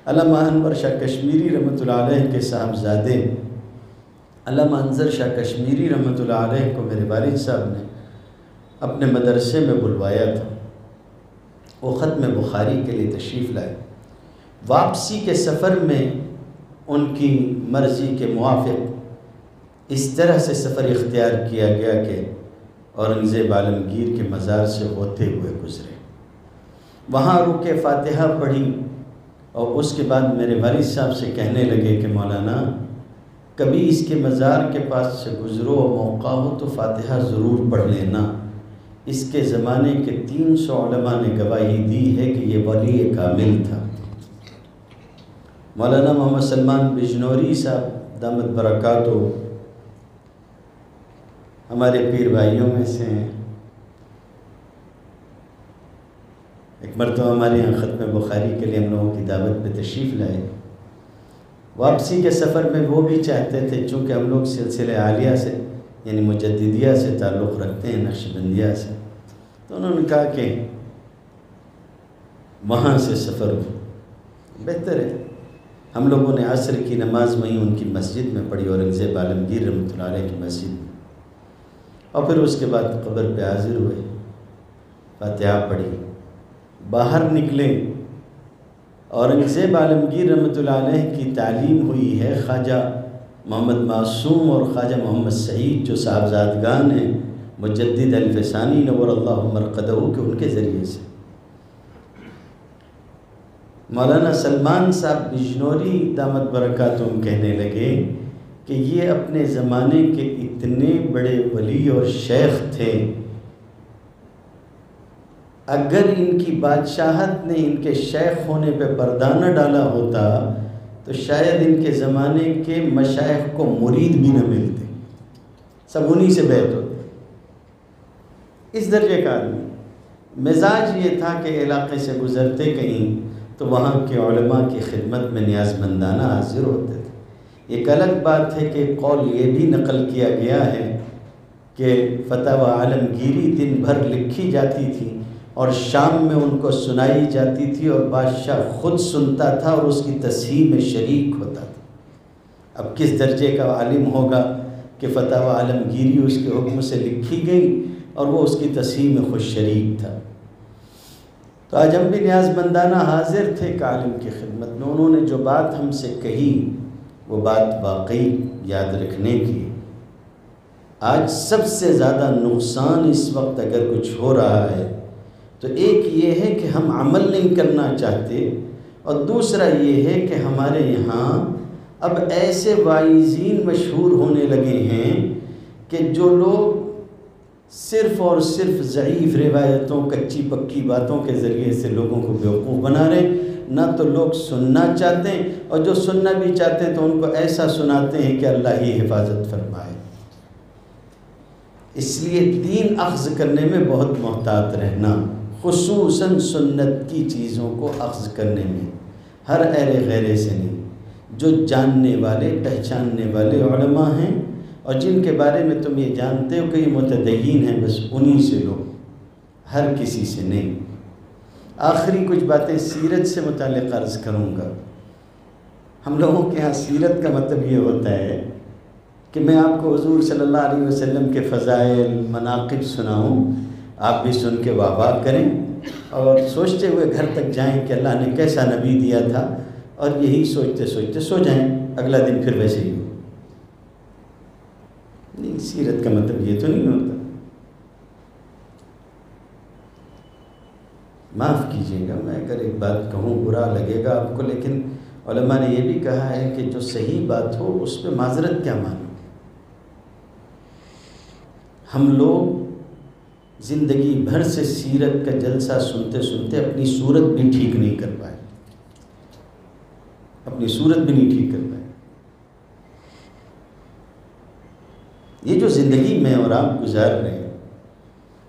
علامہ انور شاہ کشمیری رحمۃ اللہ علیہ کے صاحبزادے علامہ انظر شاہ کشمیری رحمۃ اللہ علیہ کو میرے والد صاحب نے اپنے مدرسے میں بلوایا تھا. وہ ختم بخاری کے لیے تشریف لائے. واپسی کے سفر میں ان کی مرضی کے موافق اس طرح سے سفر اختیار کیا گیا کہ اورنگزیب عالمگیر کے مزار سے ہوتے ہوئے گزرے. وہاں رکے، فاتحہ پڑھی، اور اس کے بعد میرے والد صاحب سے کہنے لگے کہ مولانا کبھی اس کے مزار کے پاس سے گزرو اور موقع ہو تو فاتحہ ضرور پڑھ لینا. اس کے زمانے کے 300 علماء نے گواہی دی ہے کہ یہ ولی کامل تھا. مولانا محمد سلمان بجنوری صاحب دامت برکاتہ ہمارے پیر بھائیوں میں سے ہیں. ایک مرتبہ ہمارے یہاں ختم بخاری کے لیے ہم لوگوں کی دعوت پہ تشریف لائے. واپسی کے سفر میں وہ بھی چاہتے تھے، چونکہ ہم لوگ سلسلہ عالیہ سے یعنی مجددیہ سے تعلق رکھتے ہیں، نقشبندیہ سے، تو انہوں نے کہا کہ وہاں سے سفر بہتر ہے. ہم لوگوں نے عصر کی نماز وہیں ان کی مسجد میں پڑھی، اورنگزیب عالمگیر رحمۃ اللہ علیہ کی مسجد میں، اور پھر اس کے بعد قبر پہ حاضر ہوئے، فاتحہ پڑھی، باہر نکلے. اورنگزیب عالمگیر رحمۃ اللہ علیہ کی تعلیم ہوئی ہے خواجہ محمد معصوم اور خواجہ محمد سعید جو صاحبزادگان ہیں مجدد الفسانی نور اللہ مرقدہ کے، ان کے ذریعے سے. مولانا سلمان صاحب بجنوری دامت برکاتہم کہنے لگے کہ یہ اپنے زمانے کے اتنے بڑے ولی اور شیخ تھے، اگر ان کی بادشاہت نے ان کے شیخ ہونے پہ پردہ نہ ڈالا ہوتا تو شاید ان کے زمانے کے مشائخ کو مرید بھی نہ ملتے، سب انہی سے بیعت ہوتے. اس درجے کا آدمی. مزاج یہ تھا کہ علاقے سے گزرتے کہیں تو وہاں کے علماء کی خدمت میں نیاز مندانہ حاضر ہوتے تھے. ایک الگ بات ہے کہ قول یہ بھی نقل کیا گیا ہے کہ فتاوی عالمگیری دن بھر لکھی جاتی تھی اور شام میں ان کو سنائی جاتی تھی اور بادشاہ خود سنتا تھا اور اس کی تصحیح میں شریک ہوتا تھا. اب کس درجے کا عالم ہوگا کہ فتاوی عالمگیری اس کے حکم سے لکھی گئی اور وہ اس کی تصحیح میں خود شریک تھا. تو آج ہم بھی نیاز مندانہ حاضر تھے کہ عالم کی خدمت میں انہوں نے جو بات ہم سے کہی وہ بات واقعی یاد رکھنے کی. آج سب سے زیادہ نقصان اس وقت اگر کچھ ہو رہا ہے تو ایک یہ ہے کہ ہم عمل نہیں کرنا چاہتے، اور دوسرا یہ ہے کہ ہمارے یہاں اب ایسے واعظین مشہور ہونے لگے ہیں کہ جو لوگ صرف اور صرف ضعیف روایتوں، کچی پکی باتوں کے ذریعے سے لوگوں کو بیوقوف بنا رہے ہیں۔ نہ تو لوگ سننا چاہتے ہیں، اور جو سننا بھی چاہتے ہیں تو ان کو ایسا سناتے ہیں کہ اللہ ہی حفاظت فرمائے۔ اس لیے دین اخذ کرنے میں بہت محتاط رہنا، خصوصاً سنت کی چیزوں کو اخذ کرنے میں، ہر ایرے غیرے سے نہیں۔ جو جاننے والے پہچاننے والے علماء ہیں اور جن کے بارے میں تم یہ جانتے ہو کہ یہ متدین ہیں، بس انہی سے لو، ہر کسی سے نہیں۔ آخری کچھ باتیں سیرت سے متعلق عرض کروں گا۔ ہم لوگوں کے ہاں سیرت کا مطلب یہ ہوتا ہے کہ میں آپ کو حضور صلی اللہ علیہ وسلم کے فضائل مناقب سناؤں، آپ بھی سن کے واہ واہ کریں اور سوچتے ہوئے گھر تک جائیں کہ اللہ نے کیسا نبی دیا تھا، اور یہی سوچتے سوچتے سو جائیں، اگلا دن پھر ویسے ہی ہو۔ نہیں، سیرت کا مطلب یہ تو نہیں ہوتا۔ معاف کیجیے گا میں اگر ایک بات کہوں، برا لگے گا آپ کو، لیکن علماء نے یہ بھی کہا ہے کہ جو صحیح بات ہو اس پہ معذرت کیا مانو۔ ہم لوگ زندگی بھر سے سیرت کا جلسہ سنتے سنتے اپنی صورت بھی ٹھیک نہیں کر پائے، اپنی صورت بھی نہیں ٹھیک کر پائے۔ یہ جو زندگی میں اور آپ گزار رہے ہیں،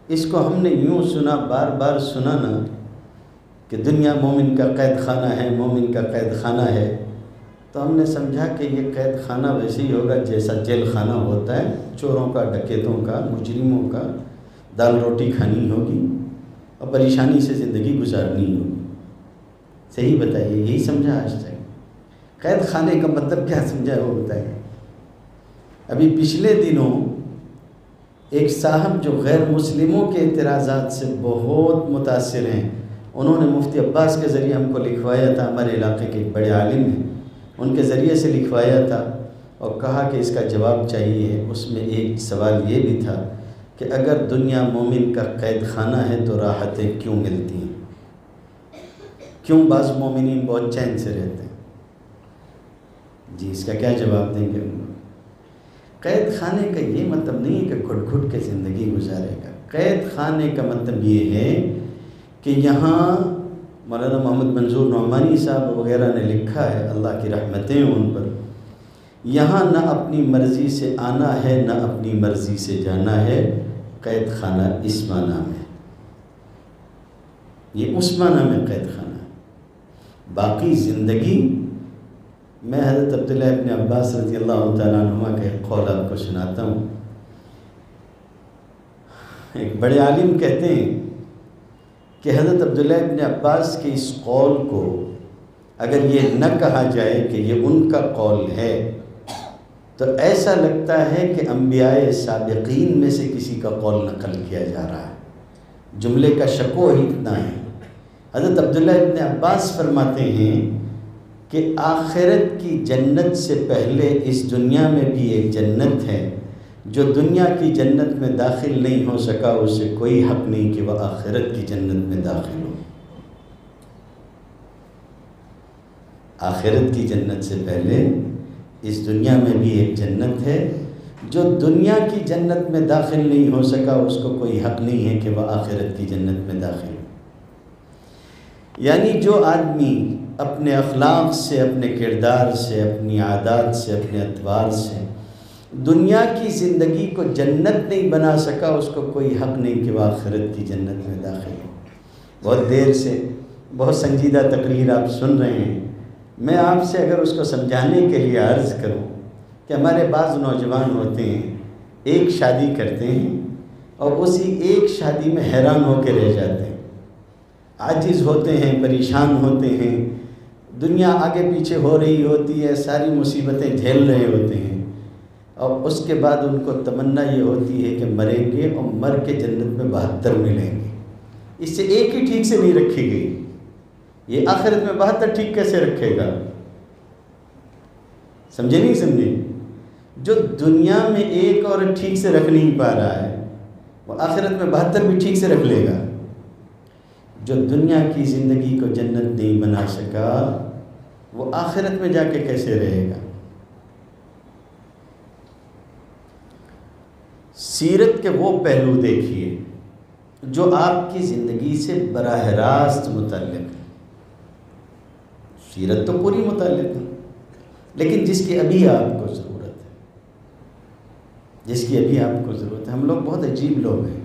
اس کو ہم نے یوں سنا، بار بار سنا نا، کہ دنیا مومن کا قید خانہ ہے، مومن کا قید خانہ ہے، تو ہم نے سمجھا کہ یہ قید خانہ ویسے ہی ہوگا جیسا جیل خانہ ہوتا ہے، چوروں کا، ڈکیتوں کا، مجرموں کا، دال روٹی کھانی ہوگی اور پریشانی سے زندگی گزارنی ہوگی۔ صحیح بتائیے، یہی سمجھا آج تک؟ قید خانے کا مطلب کیا سمجھا ہے وہ بتائیے۔ ابھی پچھلے دنوں ایک صاحب جو غیر مسلموں کے اعتراضات سے بہت متاثر ہیں، انہوں نے مفتی عباس کے ذریعے ہم کو لکھوایا تھا، ہمارے علاقے کے ایک بڑے عالم ہیں، ان کے ذریعے سے لکھوایا تھا اور کہا کہ اس کا جواب چاہیے۔ اس میں ایک سوال یہ بھی تھا کہ اگر دنیا مومن کا قید خانہ ہے تو راحتیں کیوں ملتی ہیں، کیوں بعض مومنین بہت چین سے رہتے ہیں؟ جی اس کا کیا جواب دیں گے؟ قید خانے کا یہ مطلب نہیں ہے کہ گھٹ گھٹ کے زندگی گزارے گا۔ قید خانے کا مطلب یہ ہے کہ یہاں مولانا محمد منظور نعمانی صاحب وغیرہ نے لکھا ہے، اللہ کی رحمتیں ان پر، یہاں نہ اپنی مرضی سے آنا ہے نہ اپنی مرضی سے جانا ہے، قید خانہ اس معنی میں، یہ اس معنی میں قید خانہ ہے۔ باقی زندگی، میں حضرت عبداللہ ابن عباس رضی اللہ تعالیٰ عنہما کا ایک قول آپ کو سناتا ہوں۔ ایک بڑے عالم کہتے ہیں کہ حضرت عبداللہ ابن عباس کے اس قول کو اگر یہ نہ کہا جائے کہ یہ ان کا قول ہے تو ایسا لگتا ہے کہ انبیاء سابقین میں سے کسی کا قول نقل کیا جا رہا ہے۔ جملے کا شکو ہی اتنا ہے۔ حضرت عبداللہ ابن عباس فرماتے ہیں کہ آخرت کی جنت سے پہلے اس دنیا میں بھی ایک جنت ہے، جو دنیا کی جنت میں داخل نہیں ہو سکا اسے کوئی حق نہیں کہ وہ آخرت کی جنت میں داخل ہو۔ آخرت کی جنت سے پہلے اس دنیا میں بھی ایک جنت ہے، جو دنیا کی جنت میں داخل نہیں ہو سکا اس کو کوئی حق نہیں ہے کہ وہ آخرت کی جنت میں داخل ہو۔ یعنی جو آدمی اپنے اخلاق سے، اپنے کردار سے، اپنی عادات سے، اپنے اطوار سے دنیا کی زندگی کو جنت نہیں بنا سکا، اس کو کوئی حق نہیں کہ وہ آخرت کی جنت میں داخل ہو۔ بہت دیر سے بہت سنجیدہ تقریر آپ سن رہے ہیں، میں آپ سے اگر اس کو سمجھانے کے لیے عرض کروں کہ ہمارے بعض نوجوان ہوتے ہیں، ایک شادی کرتے ہیں اور اسی ایک شادی میں حیران ہو کے رہ جاتے ہیں، عاجز ہوتے ہیں، پریشان ہوتے ہیں، دنیا آگے پیچھے ہو رہی ہوتی ہے، ساری مصیبتیں جھیل رہے ہوتے ہیں، اور اس کے بعد ان کو تمنا یہ ہوتی ہے کہ مریں گے اور مر کے جنت میں 72 ملیں گے۔ اس سے ایک ہی ٹھیک سے نہیں رکھی گئی، یہ آخرت میں 72 ٹھیک کیسے رکھے گا؟ سمجھے نہیں سمجھے؟ جو دنیا میں ایک اور ٹھیک سے رکھ نہیں پا رہا ہے وہ آخرت میں 72 بھی ٹھیک سے رکھ لے گا۔ جو دنیا کی زندگی کو جنت نہیں بنا سکا وہ آخرت میں جا کے کیسے رہے گا؟ سیرت کے وہ پہلو دیکھیے جو آپ کی زندگی سے براہ راست متعلق ہے۔ سیرت تو پوری متعلق ہے، لیکن جس کی ابھی آپ کو ضرورت ہے، جس کی ابھی آپ کو ضرورت ہے۔ ہم لوگ بہت عجیب لوگ ہیں،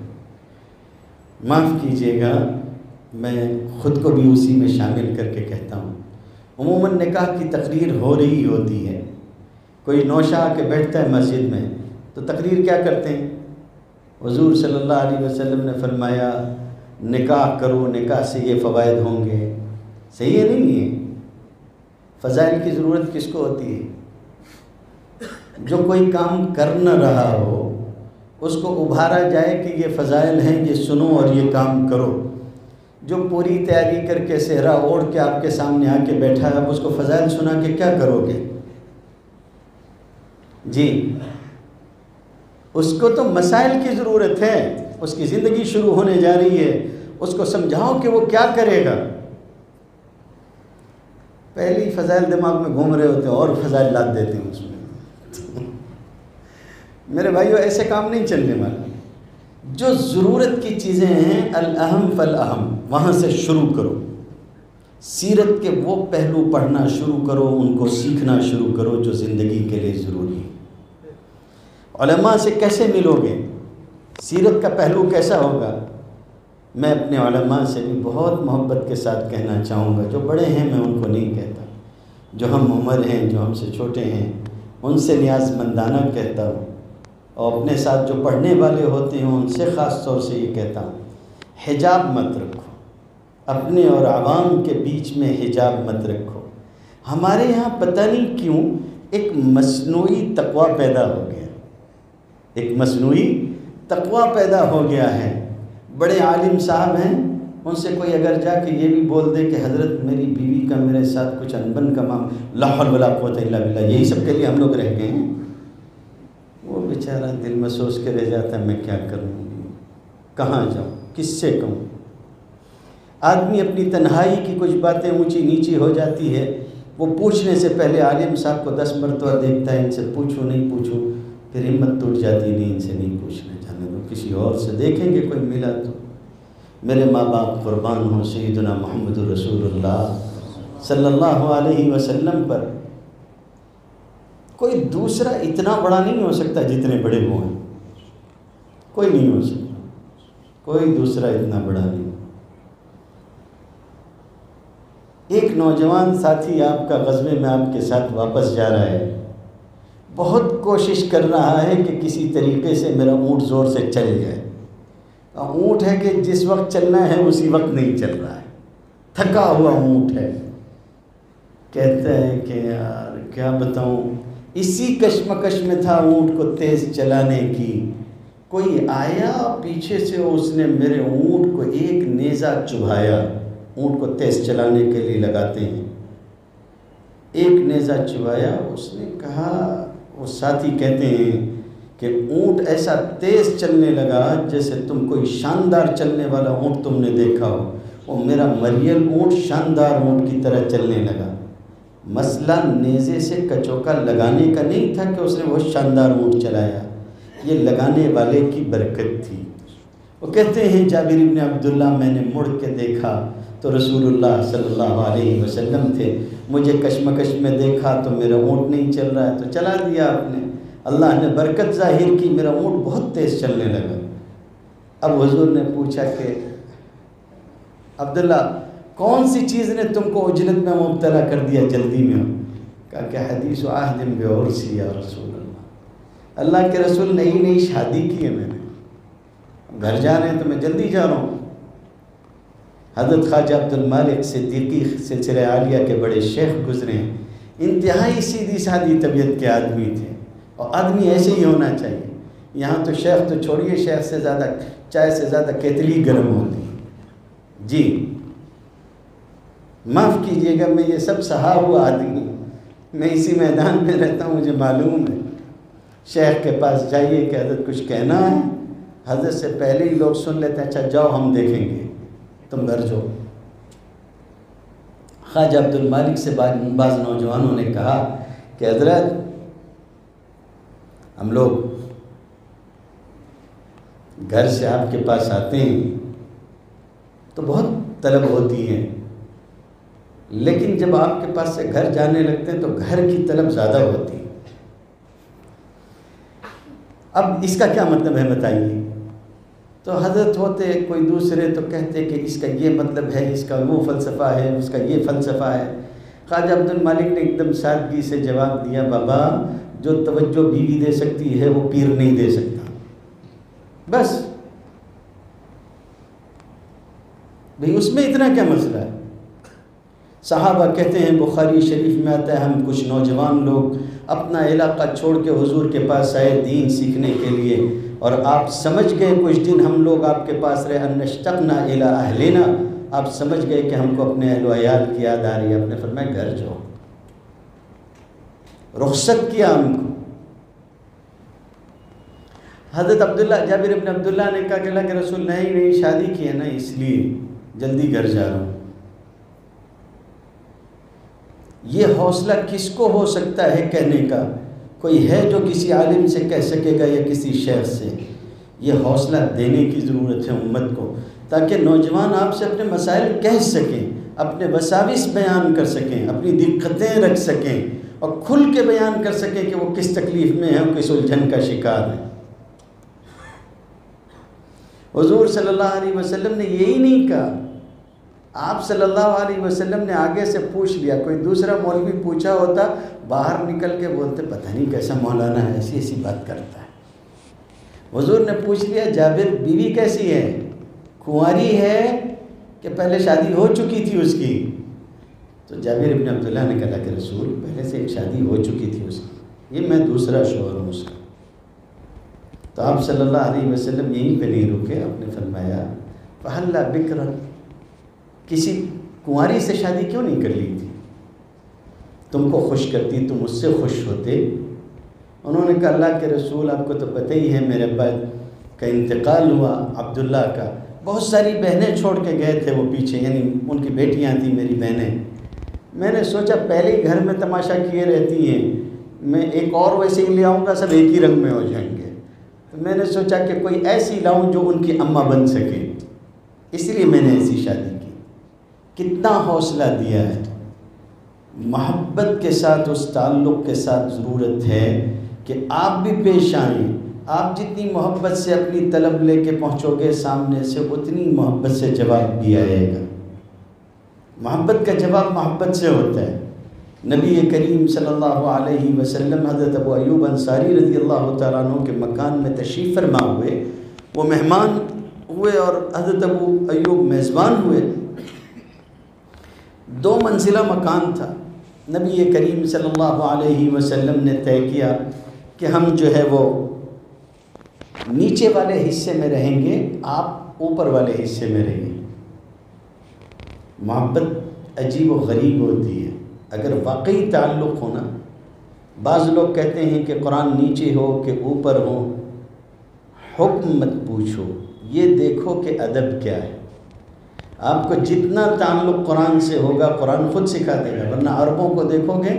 معاف کیجیے گا، میں خود کو بھی اسی میں شامل کر کے کہتا ہوں۔ عموماً نکاح کی تقریر ہو رہی ہوتی ہے، کوئی نوشہ آ کے بیٹھتا ہے مسجد میں تو تقریر کیا کرتے ہیں؟ حضور صلی اللہ علیہ وسلم نے فرمایا نکاح کرو، نکاح سے یہ فوائد ہوں گے۔ صحیح ہے نہیں ہے؟ فضائل کی ضرورت کس کو ہوتی ہے؟ جو کوئی کام کر نہ رہا ہو اس کو ابھارا جائے کہ یہ فضائل ہیں، یہ سنو اور یہ کام کرو۔ جو پوری تیاری کر کے صحرا اوڑھ کے آپ کے سامنے آ کے بیٹھا ہے، اب اس کو فضائل سنا کے کیا کرو گے؟ جی، اس کو تو مسائل کی ضرورت ہے، اس کی زندگی شروع ہونے جا رہی ہے، اس کو سمجھاؤ کہ وہ کیا کرے گا۔ پہلی فضائل دماغ میں گھوم رہے ہوتے ہیں اور فضائل لاد دیتے ہیں اس میں۔ میرے بھائیو، ایسے کام نہیں چلنے والا۔ جو ضرورت کی چیزیں ہیں الاہم فالاہم، وہاں سے شروع کرو۔ سیرت کے وہ پہلو پڑھنا شروع کرو، ان کو سیکھنا شروع کرو جو زندگی کے لیے ضروری ہے۔ علماء سے کیسے ملو گے؟ سیرت کا پہلو کیسا ہوگا؟ میں اپنے علماء سے بھی بہت محبت کے ساتھ کہنا چاہوں گا، جو بڑے ہیں میں ان کو نہیں کہتا، جو ہم عمر ہیں، جو ہم سے چھوٹے ہیں، ان سے نیاز مندانہ کہتا ہوں، اور اپنے ساتھ جو پڑھنے والے ہوتے ہیں ان سے خاص طور سے یہ کہتا ہوں، حجاب مت رکھو، اپنے اور عوام کے بیچ میں حجاب مت رکھو۔ ہمارے یہاں پتہ نہیں کیوں ایک مصنوعی تقویٰ پیدا ہو گیا، ایک مصنوعی تقویٰ پیدا ہو گیا ہے۔ بڑے عالم صاحب ہیں، ان سے کوئی اگر جا کے یہ بھی بول دے کہ حضرت میری بیوی کا میرے ساتھ کچھ انبن کا معاملہ، لا حول ولا قوت الا باللہ، یہی سب کے لیے ہم لوگ رہ گئے ہیں۔ وہ بیچارہ دل میں سوچ کے رہ جاتا ہے میں کیا کروں، کہاں جاؤں، کس سے کہوں۔ آدمی اپنی تنہائی کی کچھ باتیں اونچی نیچی ہو جاتی ہے، وہ پوچھنے سے پہلے عالم صاحب کو 10 مرتبہ دیکھتا ہے، ان سے پوچھوں نہیں پوچھوں، پھر ہمت ٹوٹ جاتی، نہیں ان سے نہیں پوچھنا، جانے دو، کسی اور سے دیکھیں گے کوئی ملا تو۔ میرے ماں باپ قربان ہوں سیدنا محمد رسول اللہ صلی اللہ علیہ وسلم پر، کوئی دوسرا اتنا بڑا نہیں ہو سکتا جتنے بڑے وہ ہیں، کوئی نہیں ہو سکتا، کوئی دوسرا اتنا بڑا نہیں۔ ایک نوجوان ساتھی آپ کا غزوے میں آپ کے ساتھ واپس جا رہا ہے، بہت کوشش کر رہا ہے کہ کسی طریقے سے میرا اونٹ زور سے چل جائے۔ اونٹ ہے کہ جس وقت چلنا ہے اسی وقت نہیں چل رہا ہے، تھکا ہوا اونٹ ہے۔ کہتا ہے کہ یار کیا بتاؤں، اسی کشمکش میں تھا اونٹ کو تیز چلانے کی، کوئی آیا پیچھے سے، اس نے میرے اونٹ کو ایک نیزہ چبھایا۔ اونٹ کو تیز چلانے کے لیے لگاتے ہیں، ایک نیزہ چبھایا۔ اس نے کہا، وہ ساتھی کہتے ہیں کہ اونٹ ایسا تیز چلنے لگا جیسے تم کوئی شاندار چلنے والا اونٹ تم نے دیکھا ہو، وہ میرا مریل اونٹ شاندار اونٹ کی طرح چلنے لگا۔ مسئلہ نیزے سے کچوکا لگانے کا نہیں تھا کہ اس نے وہ شاندار اونٹ چلایا، یہ لگانے والے کی برکت تھی۔ وہ کہتے ہیں جابر بن عبداللہ، میں نے مڑ کے دیکھا تو رسول اللہ صلی اللہ علیہ وسلم تھے، مجھے کشمکش میں دیکھا تو میرا اونٹ نہیں چل رہا ہے تو چلا دیا آپ نے، اللہ نے برکت ظاہر کی، میرا اونٹ بہت تیز چلنے لگا۔ اب حضور نے پوچھا کہ عبداللہ کون سی چیز نے تم کو عجلت میں مبتلا کر دیا، جلدی میں؟ کہا کہ حدیث و عہد بعرسی یا رسول اللہ، اللہ کے رسول نئی نئی شادی کی ہے میں نے، گھر جا رہے ہیں تو میں جلدی جا رہا ہوں۔ حضرت خواجہ عبد المالک صدیقی سلسلہ عالیہ کے بڑے شیخ گزرے ہیں، انتہائی سیدھی سادھی طبیعت کے آدمی تھے، اور آدمی ایسے ہی ہونا چاہیے۔ یہاں تو شیخ تو چھوڑیے، شیخ سے زیادہ، چائے سے زیادہ کیتلی گرم ہوتی ہے۔ جی معاف کیجئے گا، میں یہ سب سہا ہوا آدمی ہوں، میں اسی میدان میں رہتا ہوں، مجھے معلوم ہے۔ شیخ کے پاس جائیے کہ حضرت کچھ کہنا ہے، حضرت سے پہلے ہی لوگ سن لیتے ہیں، اچھا جاؤ ہم دیکھیں گے، تم گھر جاؤ۔ خواجہ عبد المالک سے بعض نوجوانوں نے کہا کہ حضرت ہم لوگ گھر سے آپ کے پاس آتے ہیں تو بہت طلب ہوتی ہے، لیکن جب آپ کے پاس سے گھر جانے لگتے ہیں تو گھر کی طلب زیادہ ہوتی ہے۔ اب اس کا کیا مطلب ہے بتائیے؟ تو حضرت ہوتے کوئی دوسرے تو کہتے کہ اس کا یہ مطلب ہے، اس کا وہ فلسفہ ہے، اس کا یہ فلسفہ ہے۔ خواجہ عبد المالک نے ایک دم سادگی سے جواب دیا، بابا جو توجہ بیوی دے سکتی ہے وہ پیر نہیں دے سکتا، بس بھئی اس میں اتنا کیا مسئلہ ہے؟ صحابہ کہتے ہیں، بخاری شریف میں آتا ہے، ہم کچھ نوجوان لوگ اپنا علاقہ چھوڑ کے حضور کے پاس آئے دین سیکھنے کے لیے، اور آپ سمجھ گئے کچھ دن ہم لوگ آپ کے پاس رہے، ان اشتقنا الی اہلنا، آپ سمجھ گئے کہ ہم کو اپنے اہل و عیال کی یاد آ رہی ہے۔ آپ نے فرمایا گھر جاؤ، رخصت کیا ہم کو۔ حضرت جابر بن عبداللہ نے کہا کہ اللہ کے رسول نہیں شادی کی ہے نا، اس لیے جلدی گھر جا رہا ہوں۔ یہ حوصلہ کس کو ہو سکتا ہے کہنے کا؟ کوئی ہے جو کسی عالم سے کہہ سکے گا یا کسی شیخ سے؟ یہ حوصلہ دینے کی ضرورت ہے امت کو، تاکہ نوجوان آپ سے اپنے مسائل کہہ سکیں، اپنے وساوس بیان کر سکیں، اپنی دقتیں رکھ سکیں، اور کھل کے بیان کر سکیں کہ وہ کس تکلیف میں ہیں، کس الجھن کا شکار ہیں۔ حضور صلی اللہ علیہ وسلم نے یہی نہیں کہا، آپ صلی اللہ علیہ وسلم نے آگے سے پوچھ لیا۔ کوئی دوسرا مولوی پوچھا ہوتا، باہر نکل کے بولتے پتہ نہیں کیسا مولانا ہے، ایسی ایسی بات کرتا ہے۔ حضور نے پوچھ لیا، جابر بیوی کیسی ہے؟ کنواری ہے کہ پہلے شادی ہو چکی تھی اس کی؟ تو جابر بن عبداللہ نے کہا کہ رسول پہلے سے ایک شادی ہو چکی تھی اس کی، یہ میں دوسرا شوہر ہوں اس کا۔ تو آپ صلی اللہ علیہ وسلم یہیں پہ نہیں رکے، آپ نے فرمایا فَحَلَّا بِكْرًا، کسی کنواری سے شادی کیوں نہیں کر لی تھی؟ تم کو خوش کرتی، تم اس سے خوش ہوتے۔ انہوں نے کہا اللہ کے رسول آپ کو تو پتہ ہی ہے میرے ابا کا انتقال ہوا، عبداللہ کا، بہت ساری بہنیں چھوڑ کے گئے تھے وہ پیچھے، یعنی ان کی بیٹیاں تھیں میری بہنیں۔ میں نے سوچا پہلے ہی گھر میں تماشا کیے رہتی ہیں، میں ایک اور ویسے ہی لے آؤں گا، سب ایک ہی رنگ میں ہو جائیں گے، تو میں نے سوچا کہ کوئی ایسی لاؤں جو ان کی اماں بن سکے، اس لیے میں نے ایسی شادی کی۔ کتنا حوصلہ دیا ہے۔ محبت کے ساتھ، اس تعلق کے ساتھ ضرورت ہے کہ آپ بھی پیش آئیں۔ آپ جتنی محبت سے اپنی طلب لے کے پہنچو گے سامنے سے، اتنی محبت سے جواب بھی آئے گا۔ محبت کا جواب محبت سے ہوتا ہے۔ نبی کریم صلی اللہ علیہ وسلم حضرت ابو ایوب انصاری رضی اللہ تعالیٰ عنہ کے مکان میں تشریف فرما ہوئے، وہ مہمان ہوئے اور حضرت ابو ایوب میزبان ہوئے۔ 2 منزلہ مکان تھا۔ نبی کریم صلی اللہ علیہ وسلم نے طے کیا کہ ہم جو ہے وہ نیچے والے حصے میں رہیں گے، آپ اوپر والے حصے میں رہیں گے۔ محبت عجیب و غریب ہوتی ہے اگر واقعی تعلق ہونا۔ بعض لوگ کہتے ہیں کہ قرآن نیچے ہو کہ اوپر ہو، حکم مت پوچھو، یہ دیکھو کہ ادب کیا ہے۔ آپ کو جتنا تعلق قرآن سے ہوگا قرآن خود سکھا دے گا، ورنہ عربوں کو دیکھو گے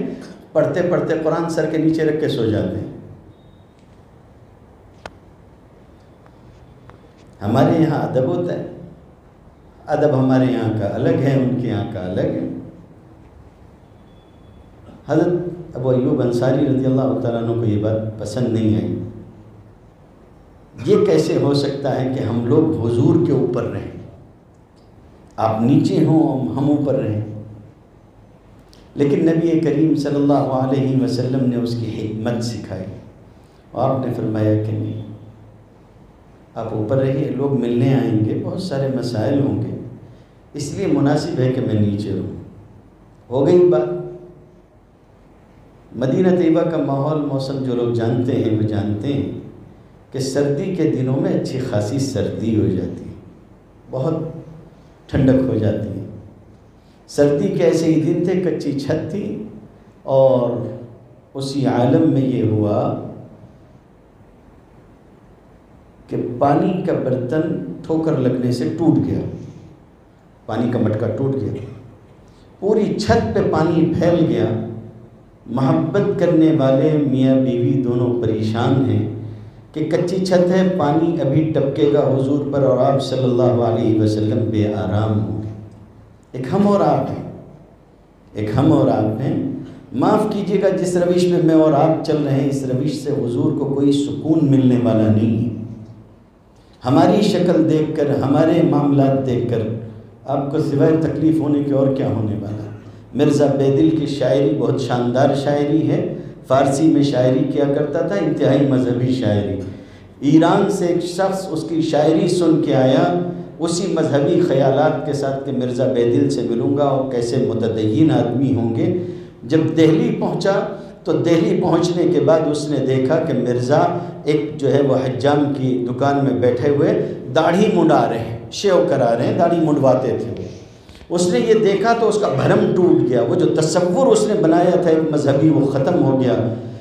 پڑھتے پڑھتے قرآن سر کے نیچے رکھ کے سو جاتے ہیں۔ ہمارے یہاں ادب ہوتا ہے، ادب ہمارے یہاں کا الگ ہے، ان کے یہاں کا الگ ہے۔ حضرت ابو ایوب انصاری رضی اللہ تعالیٰ عنہ کو یہ بات پسند نہیں آئی۔ یہ کیسے ہو سکتا ہے کہ ہم لوگ حضور کے اوپر رہیں، آپ نیچے ہوں ہم اوپر رہیں؟ لیکن نبی کریم صلی اللہ علیہ وسلم نے اس کی حکمت سکھائی، اور آپ نے فرمایا کہ نہیں، آپ اوپر رہیے، لوگ ملنے آئیں گے، بہت سارے مسائل ہوں گے، اس لیے مناسب ہے کہ میں نیچے رہوں۔ ہو گئی بات۔ مدینہ طیبہ کا ماحول، موسم جو لوگ جانتے ہیں وہ جانتے ہیں کہ سردی کے دنوں میں اچھی خاصی سردی ہو جاتی ہے، بہت ٹھنڈک ہو جاتی ہے۔ سردی کے ایسے ہی دن تھے، کچی چھت تھی، اور اسی عالم میں یہ ہوا کہ پانی کا برتن ٹھوکر لگنے سے ٹوٹ گیا، پانی کا مٹکا ٹوٹ گیا، پوری چھت پہ پانی پھیل گیا۔ محبت کرنے والے میاں بیوی دونوں پریشان ہیں، کہ کچی چھت ہے، پانی ابھی ٹپکے گا حضور پر اور آپ صلی اللہ علیہ وسلم بے آرام ہوں گے۔ ایک ہم اور آپ ہیں، ایک ہم اور آپ ہیں۔ معاف کیجیے گا، جس روش میں میں اور آپ چل رہے ہیں اس روش سے حضور کو کوئی سکون ملنے والا نہیں ہے۔ ہماری شکل دیکھ کر، ہمارے معاملات دیکھ کر آپ کو سوائے تکلیف ہونے کے اور کیا ہونے والا ہے؟ مرزا بیدل کی شاعری بہت شاندار شاعری ہے، فارسی میں شاعری کیا کرتا تھا، انتہائی مذہبی شاعری۔ ایران سے ایک شخص اس کی شاعری سن کے آیا اسی مذہبی خیالات کے ساتھ کہ مرزا بیدل سے ملوں گا اور کیسے متدین آدمی ہوں گے۔ جب دہلی پہنچا تو دہلی پہنچنے کے بعد اس نے دیکھا کہ مرزا ایک جو ہے وہ حجام کی دکان میں بیٹھے ہوئے داڑھی منڈا رہے ہیں، شیو کرا رہے ہیں، داڑھی منڈواتے تھے۔ اس نے یہ دیکھا تو اس کا بھرم ٹوٹ گیا، وہ جو تصور اس نے بنایا تھا ایک مذہبی وہ ختم ہو گیا۔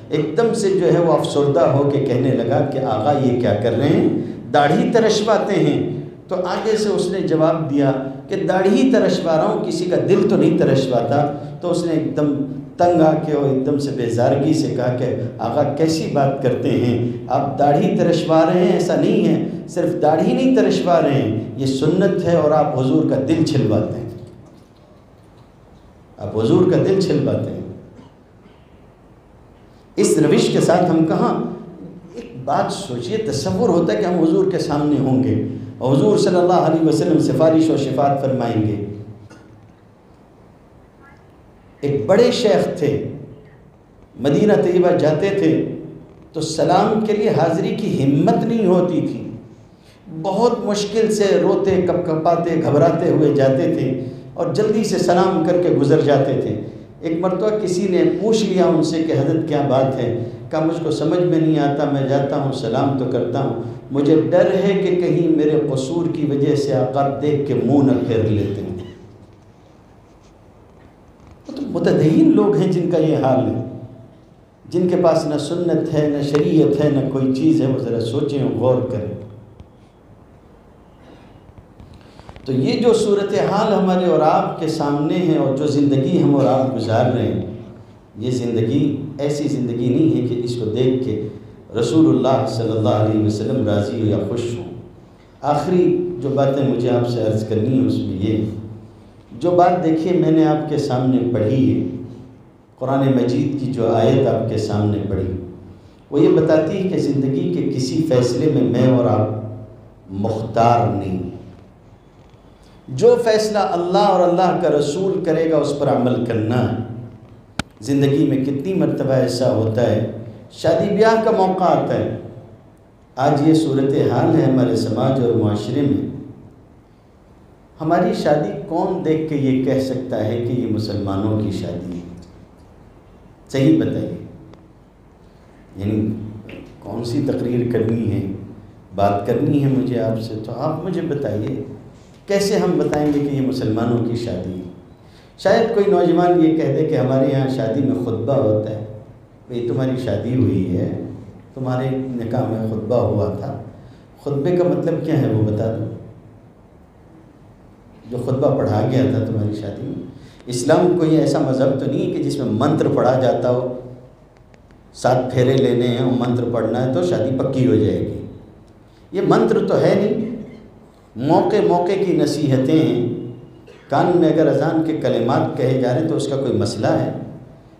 ایک دم سے جو ہے وہ افسردہ ہو کے کہنے لگا کہ آقا یہ کیا کر رہے ہیں، داڑھی ترشواتے ہیں۔ تو آگے سے اس نے جواب دیا کہ داڑھی ترشوا رہا ہوں، کسی کا دل تو نہیں ترشواتا۔ تو اس نے ایک دم تنگ آ کے اور ایک دم سے بیزارگی سے کہا کہ آقا کیسی بات کرتے ہیں، آپ داڑھی ترشوا رہے ہیں؟ ایسا نہیں ہے، صرف داڑھی نہیں ترشوا رہے ہیں، یہ سنت ہے اور آپ حضور کا دل چھلواتے ہیں، آپ حضور کا دل چھلواتے ہیں۔ اس روش کے ساتھ ہم کہاں، ایک بات سوچئے، تصور ہوتا ہے کہ ہم حضور کے سامنے ہوں گے اور حضور صلی اللہ علیہ وسلم سفارش و شفاعت فرمائیں گے۔ ایک بڑے شیخ تھے، مدینہ طیبہ جاتے تھے تو سلام کے لیے حاضری کی ہمت نہیں ہوتی تھی، بہت مشکل سے روتے کپ کپاتے گھبراتے ہوئے جاتے تھے اور جلدی سے سلام کر کے گزر جاتے تھے۔ ایک مرتبہ کسی نے پوچھ لیا ان سے کہ حضرت کیا بات ہے؟ کہا مجھ کو سمجھ میں نہیں آتا، میں جاتا ہوں سلام تو کرتا ہوں، مجھے ڈر ہے کہ کہیں میرے قصور کی وجہ سے آقا دیکھ کے منہ نہ پھیر لیتے ہیں۔ تو متدین لوگ ہیں جن کا یہ حال ہے، جن کے پاس نہ سنت ہے نہ شریعت ہے نہ کوئی چیز ہے، وہ ذرا سوچیں اور غور کریں۔ تو یہ جو صورتحال ہمارے اور آپ کے سامنے ہے اور جو زندگی ہم اور آپ گزار رہے ہیں، یہ زندگی ایسی زندگی نہیں ہے کہ اس کو دیکھ کے رسول اللہ صلی اللہ علیہ وسلم راضی ہو یا خوش ہوں۔ آخری جو باتیں مجھے آپ سے عرض کرنی ہے اس میں یہ، جو بات دیکھیے میں نے آپ کے سامنے پڑھی ہے، قرآن مجید کی جو آیت آپ کے سامنے پڑھی، وہ یہ بتاتی ہے کہ زندگی کے کسی فیصلے میں اور آپ مختار نہیں۔ جو فیصلہ اللہ اور اللہ کا رسول کرے گا اس پر عمل کرنا ہے۔ زندگی میں کتنی مرتبہ ایسا ہوتا ہے، شادی بیاہ کا موقع آتا ہے، آج یہ صورتحال ہے ہمارے سماج اور معاشرے میں، ہماری شادی کون دیکھ کے یہ کہہ سکتا ہے کہ یہ مسلمانوں کی شادی ہے؟ صحیح بتائیے، یعنی کون سی تقریر کرنی ہے، بات کرنی ہے مجھے آپ سے، تو آپ مجھے بتائیے کیسے ہم بتائیں گے کہ یہ مسلمانوں کی شادی ہے؟ شاید کوئی نوجوان یہ کہہ دے کہ ہمارے یہاں شادی میں خطبہ ہوتا ہے، بھئی تمہاری شادی ہوئی ہے، تمہارے نکاح میں خطبہ ہوا تھا، خطبے کا مطلب کیا ہے وہ بتا دو، جو خطبہ پڑھا گیا تھا تمہاری شادی میں۔ اسلام کوئی ایسا مذہب تو نہیں ہے کہ جس میں منتر پڑھا جاتا ہو، 7 پھیرے لینے ہیں اور منتر پڑھنا ہے تو شادی پکی ہو جائے گی، یہ منتر تو ہے نہیں۔ موقع موقع کی نصیحتیں ہیں، کان میں اگر اذان کے کلمات کہے جا رہے ہیں تو اس کا کوئی مسئلہ ہے،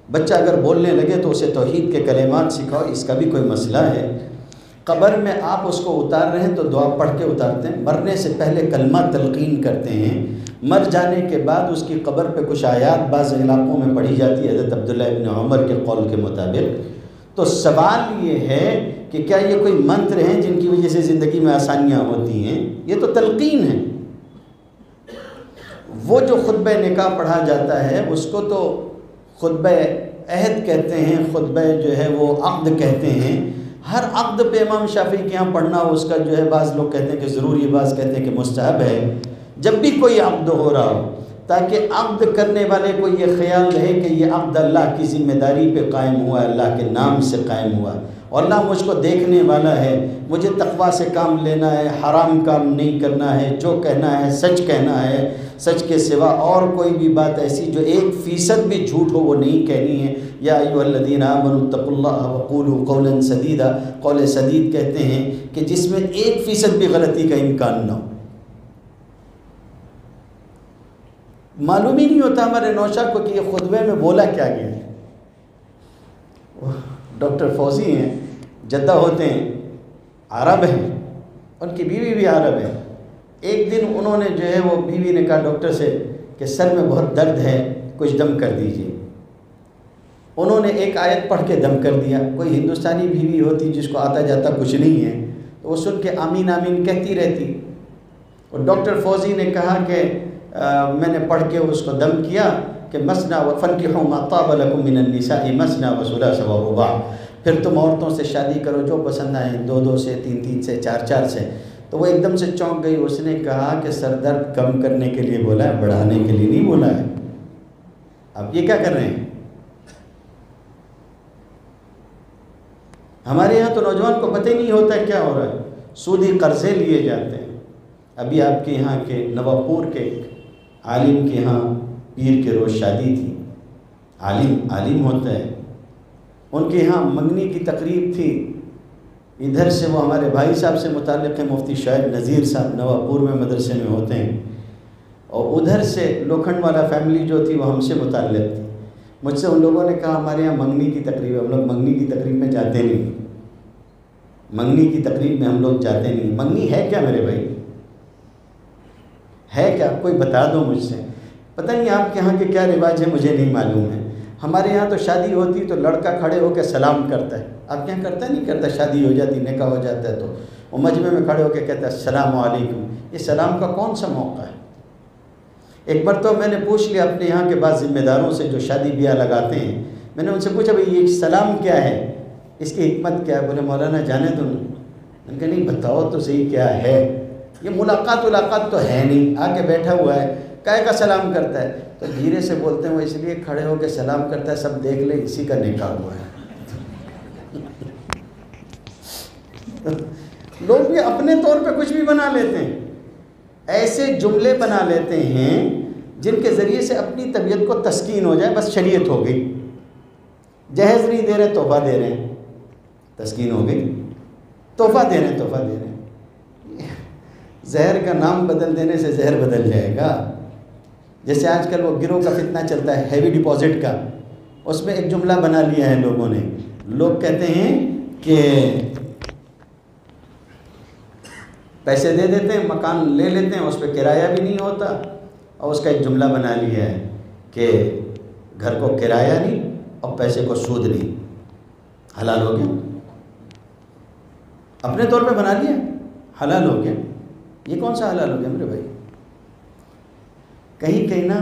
بچہ اگر بولنے لگے تو اسے توحید کے کلمات سکھاؤ، اس کا بھی کوئی مسئلہ ہے۔ قبر میں آپ اس کو اتار رہے ہیں تو دعا پڑھ کے اتارتے ہیں، مرنے سے پہلے کلمہ تلقین کرتے ہیں، مر جانے کے بعد اس کی قبر پہ کچھ آیات بعض علاقوں میں پڑھی جاتی ہے حضرت عبداللہ ابن عمر کے قول کے مطابق۔ تو سوال یہ ہے کہ کیا یہ کوئی منتر ہیں جن کی وجہ سے زندگی میں آسانیاں ہوتی ہیں؟ یہ تو تلقین ہے۔ وہ جو خطبہ نکاح پڑھا جاتا ہے اس کو تو خطبہ عہد کہتے ہیں، خطبہ جو ہے وہ عقد کہتے ہیں۔ ہر عقد پہ امام شافعی کے یہاں پڑھنا اس کا جو ہے بعض لوگ کہتے ہیں کہ ضروری، بعض کہتے ہیں کہ مستحب ہے۔ جب بھی کوئی عقد ہو رہا ہو، تاکہ عقد کرنے والے کو یہ خیال رہے کہ یہ عقد اللہ کی ذمہ داری پہ قائم ہوا ہے، اللہ کے نام سے قائم ہوا، اور اللہ مجھ کو دیکھنے والا ہے، مجھے تقویٰ سے کام لینا ہے، حرام کام نہیں کرنا ہے، جو کہنا ہے سچ کہنا ہے، سچ کے سوا اور کوئی بھی بات ایسی جو 1% بھی جھوٹ ہو وہ نہیں کہنی ہے۔ یا ایھا الذین آمنوا اتقوا اللہ وقولوا قولا سدیدا، قول سدید کہتے ہیں کہ جس میں 1% بھی غلطی کا امکان نہ ہو۔ معلوم ہی نہیں ہوتا ہمارے نوشا کو کہ یہ خطبے میں بولا کیا گیا ہے۔ ڈاکٹر فوزی ہیں، جدہ ہوتے ہیں، عرب ہیں، ان کی بیوی بھی عرب ہے۔ ایک دن انہوں نے جو ہے وہ بیوی نے کہا ڈاکٹر سے کہ سر میں بہت درد ہے، کچھ دم کر دیجئے۔ انہوں نے ایک آیت پڑھ کے دم کر دیا۔ کوئی ہندوستانی بیوی ہوتی جس کو آتا جاتا کچھ نہیں ہے تو وہ سن کے آمین آمین کہتی رہتی، اور ڈاکٹر فوزی نے کہا کہ میں نے پڑھ کے اس کو دم کیا کہ مثنی فانکحوا ما طاب لکم من النساء مثنی وثلاث ورباع، پھر تم عورتوں سے شادی کرو جو پسند آئیں، 2 سے، 3 سے، 4 سے۔ تو وہ ایک دم سے چونک گئی، اس نے کہا کہ سر درد کم کرنے کے لیے بولا ہے، بڑھانے کے لیے نہیں بولا ہے۔ اب یہ کیا کر رہے ہیں؟ ہمارے یہاں تو نوجوان کو پتہ ہی نہیں ہوتا ہے کیا ہو رہا ہے، سودی قرضے لیے جاتے ہیں۔ ابھی آپ کے یہاں کے نواپور کے عالم کے یہاں پیر کے روز شادی تھی، عالم ہوتا ہے، ان کے یہاں منگنی کی تقریب تھی۔ ادھر سے وہ ہمارے بھائی صاحب سے متعلق ہیں، مفتی شاہد نذیر صاحب نواپور میں مدرسے میں ہوتے ہیں، اور ادھر سے لوکھنڈ والا فیملی جو تھی وہ ہم سے متعلق تھی۔ مجھ سے ان لوگوں نے کہا ہمارے یہاں منگنی کی تقریب ہے، ہم لوگ منگنی کی تقریب میں جاتے نہیں، منگنی کی تقریب میں ہم لوگ جاتے نہیں۔ منگنی ہے کیا میرے بھائی؟ ہے کیا؟ کوئی بتا دو مجھ سے۔ پتہ نہیں آپ کے یہاں کے کیا رواج ہے، مجھے نہیں معلوم ہے۔ ہمارے یہاں تو شادی ہوتی تو لڑکا کھڑے ہو کے سلام کرتا ہے، آپ کے یہاں کرتا نہیں کرتا؟ شادی ہو جاتی، نکاح ہو جاتا ہے تو وہ مجمع میں کھڑے ہو کے کہتا ہے السلام علیکم۔ یہ سلام کا کون سا موقع ہے؟ ایک بار تو میں نے پوچھ لیا اپنے یہاں کے بعض ذمہ داروں سے جو شادی بیاہ لگاتے ہیں، میں نے ان سے پوچھا بھئی یہ سلام کیا ہے، اس کی حکمت کیا ہے؟ بولے مولانا جانے دو۔ میں نے کہا نہیں بتاؤ تو صحیح کیا ہے۔ یہ ملاقات تو ہے نہیں، آ کے بیٹھا ہوا ہے، کائے کا سلام کرتا ہے؟ تو دھیرے سے بولتے ہیں وہ اس لیے کھڑے ہو کے سلام کرتا ہے سب دیکھ لیں اسی کا نکاح ہوا ہے۔ لوگ بھی اپنے طور پہ کچھ بھی بنا لیتے ہیں، ایسے جملے بنا لیتے ہیں جن کے ذریعے سے اپنی طبیعت کو تسکین ہو جائے، بس شریعت ہو گئی۔ جہیز نہیں دے رہے تحفہ دے رہے ہیں، تسکین ہو گئی۔ تحفہ دے رہے ہیں، تحفہ دے رہے ہیں۔ زہر کا نام بدل دینے سے زہر بدل جائے گا۔ جیسے آج کل وہ گروہ کا فتنہ چلتا ہے ہیوی ڈپازٹ کا، اس میں ایک جملہ بنا لیا ہے لوگوں نے۔ لوگ کہتے ہیں کہ پیسے دے دیتے ہیں، مکان لے لیتے ہیں، اس پہ کرایہ بھی نہیں ہوتا، اور اس کا ایک جملہ بنا لیا ہے کہ گھر کو کرایہ نہیں اور پیسے کو سود نہیں، حلال ہو گیا۔ اپنے طور پہ بنا لیا حلال ہو گیا۔ یہ کون سا حلال ہو گیا میرے بھائی؟ کہیں کہیں نا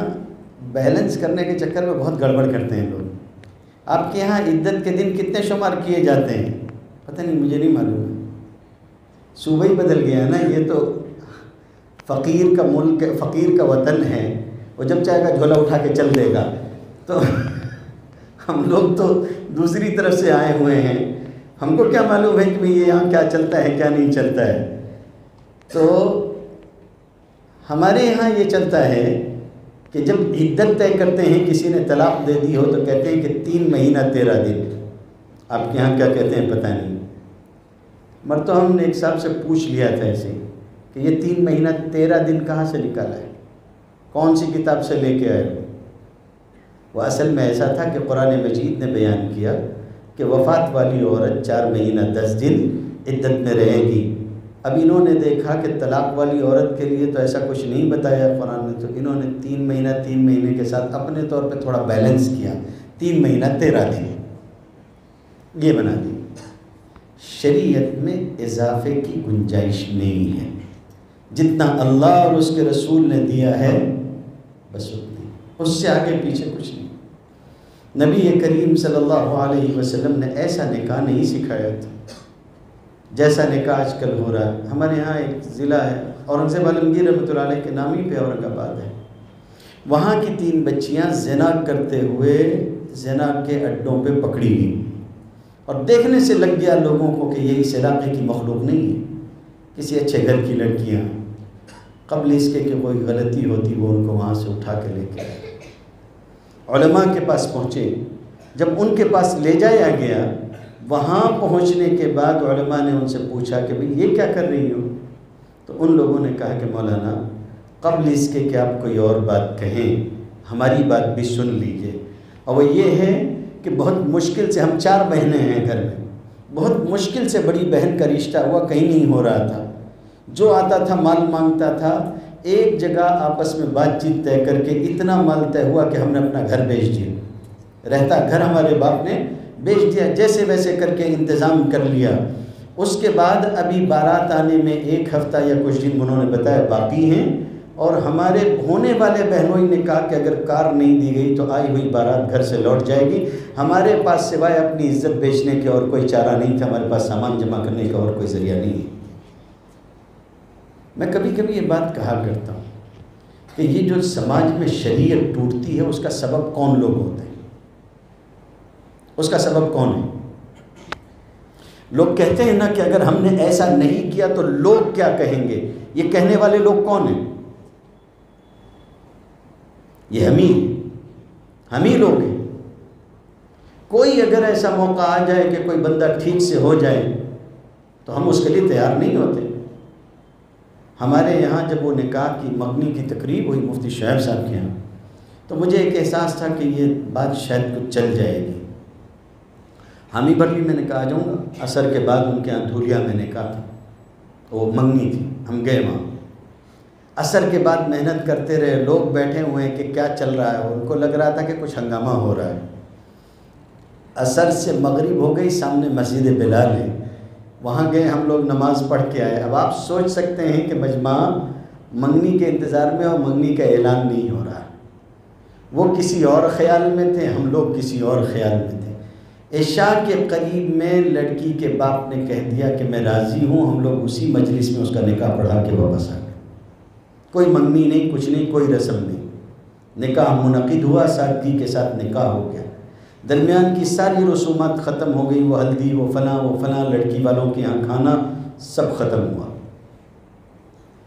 بیلنس کرنے کے چکر میں بہت گڑبڑ کرتے ہیں لوگ۔ آپ کے یہاں عدت کے دن کتنے شمار کیے جاتے ہیں؟ پتہ نہیں، مجھے نہیں معلوم ہے، صوبہ ہی بدل گیا ہے نا۔ یہ تو فقیر کا ملک، فقیر کا وطن ہے، وہ جب چاہے گا جھولا اٹھا کے چل دے گا۔ تو ہم لوگ تو دوسری طرف سے آئے ہوئے ہیں، ہم کو کیا معلوم ہے کہ یہ یہاں کیا چلتا ہے کیا نہیں چلتا ہے۔ تو ہمارے یہاں یہ چلتا ہے کہ جب عدت طے کرتے ہیں، کسی نے طلاق دے دی ہو تو کہتے ہیں کہ 3 مہینہ 13 دن۔ آپ کے یہاں کیا کہتے ہیں پتہ نہیں، مر تو ہم نے ایک صاحب سے پوچھ لیا تھا ایسے کہ یہ 3 مہینہ 13 دن کہاں سے نکالا ہے، کون سی کتاب سے لے کے آئے ہو؟ وہ اصل میں ایسا تھا کہ قرآن مجید نے بیان کیا کہ وفات والی عورت 4 مہینہ 10 دن عدت میں رہے گی۔ اب انہوں نے دیکھا کہ طلاق والی عورت کے لیے تو ایسا کچھ نہیں بتایا قرآن نے، تو انہوں نے 3 مہینے کے ساتھ اپنے طور پہ تھوڑا بیلنس کیا، 3 مہینہ 13 دن یہ بنا دی۔ شریعت میں اضافے کی گنجائش نہیں ہے، جتنا اللہ اور اس کے رسول نے دیا ہے بس اتنا، اس سے آگے پیچھے کچھ نہیں۔ نبی کریم صلی اللہ علیہ وسلم نے ایسا نکاح نہیں سکھایا تھا جیسا نکاح آج کل ہو رہا ہے۔ ہمارے ہاں ایک ضلع ہے اورنگ زیب عالمگیر رحمۃ اللہ علیہ کے نام ہی پہ اورنگ آباد ہے، وہاں کی 3 بچیاں زنا کرتے ہوئے زنا کے اڈوں پہ پکڑی گئی، اور دیکھنے سے لگ گیا لوگوں کو کہ یہ اس علاقے کی مخلوق نہیں ہے، کسی اچھے گھر کی لڑکیاں، قبل اس کے کہ کوئی غلطی ہوتی وہ ان کو وہاں سے اٹھا کے لے کے آئے۔ علماء کے پاس پہنچے، جب ان کے پاس لے جایا گیا، وہاں پہنچنے کے بعد علماء نے ان سے پوچھا کہ بھئی یہ کیا کر رہی ہو؟ تو ان لوگوں نے کہا کہ مولانا قبل اس کے کہ آپ کوئی اور بات کہیں، ہماری بات بھی سن لیجئے، اور وہ یہ ہے کہ بہت مشکل سے، ہم 4 بہنیں ہیں گھر میں، بہت مشکل سے بڑی بہن کا رشتہ ہوا، کہیں نہیں ہو رہا تھا، جو آتا تھا مال مانگتا تھا، ایک جگہ آپس میں بات چیت طے کر کے اتنا مال طے ہوا کہ ہم نے اپنا گھر بیچ دیا، رہتا گھر ہمارے باپ نے بیچ دیا، جیسے ویسے کر کے انتظام کر لیا۔ اس کے بعد ابھی بارات آنے میں 1 ہفتہ یا کچھ دن انہوں نے بتایا باقی ہیں، اور ہمارے ہونے والے بہنوں نے کہا کہ اگر کار نہیں دی گئی تو آئی ہوئی بارات گھر سے لوٹ جائے گی، ہمارے پاس سوائے اپنی عزت بیچنے کے اور کوئی چارہ نہیں تھا، ہمارے پاس سامان جمع کرنے کا اور کوئی ذریعہ نہیں ہے۔ میں کبھی کبھی یہ بات کہا کرتا ہوں کہ یہ جو سماج میں شریعت ٹوٹتی ہے اس کا سبب کون لوگ ہوتے ہیں؟ اس کا سبب کون ہے؟ لوگ کہتے ہیں نا کہ اگر ہم نے ایسا نہیں کیا تو لوگ کیا کہیں گے، یہ کہنے والے لوگ کون ہیں؟ یہ ہم ہی لوگ ہیں۔ کوئی اگر ایسا موقع آ جائے کہ کوئی بندہ ٹھیک سے ہو جائے تو ہم اس کے لیے تیار نہیں ہوتے۔ ہمارے یہاں جب وہ نکاح کی مبنی کی تقریب ہوئی مفتی شعیب صاحب کے یہاں، تو مجھے ایک احساس تھا کہ یہ بات شاید کچھ چل جائے گی۔ ہم برلی میں نکاح جاؤں گا، عصر کے بعد ان کے یہاں دھولیا میں نکاح تھا، وہ منگنی تھی، ہم گئے وہاں، عصر کے بعد محنت کرتے رہے، لوگ بیٹھے ہوئے ہیں کہ کیا چل رہا ہے، ان کو لگ رہا تھا کہ کچھ ہنگامہ ہو رہا ہے۔ عصر سے مغرب ہو گئی، سامنے مسجد بلال ہے، وہاں گئے ہم لوگ، نماز پڑھ کے آئے۔ اب آپ سوچ سکتے ہیں کہ مجمع منگنی کے انتظار میں اور منگنی کا اعلان نہیں ہو رہا، وہ کسی اور خیال میں تھے، ہم لوگ کسی اور خیال میں تھے۔ عشاء کے قریب میں لڑکی کے باپ نے کہہ دیا کہ میں راضی ہوں، ہم لوگ اسی مجلس میں اس کا نکاح پڑھا کے واپس آ گئے۔ کوئی منگنی نہیں، کچھ نہیں، کوئی رسم نہیں، نکاح منعقد ہوا، سادگی کے ساتھ نکاح ہو گیا، درمیان کی ساری رسومات ختم ہو گئی، وہ ہلدی، وہ فلاں، لڑکی والوں کے یہاں کھانا سب ختم ہوا۔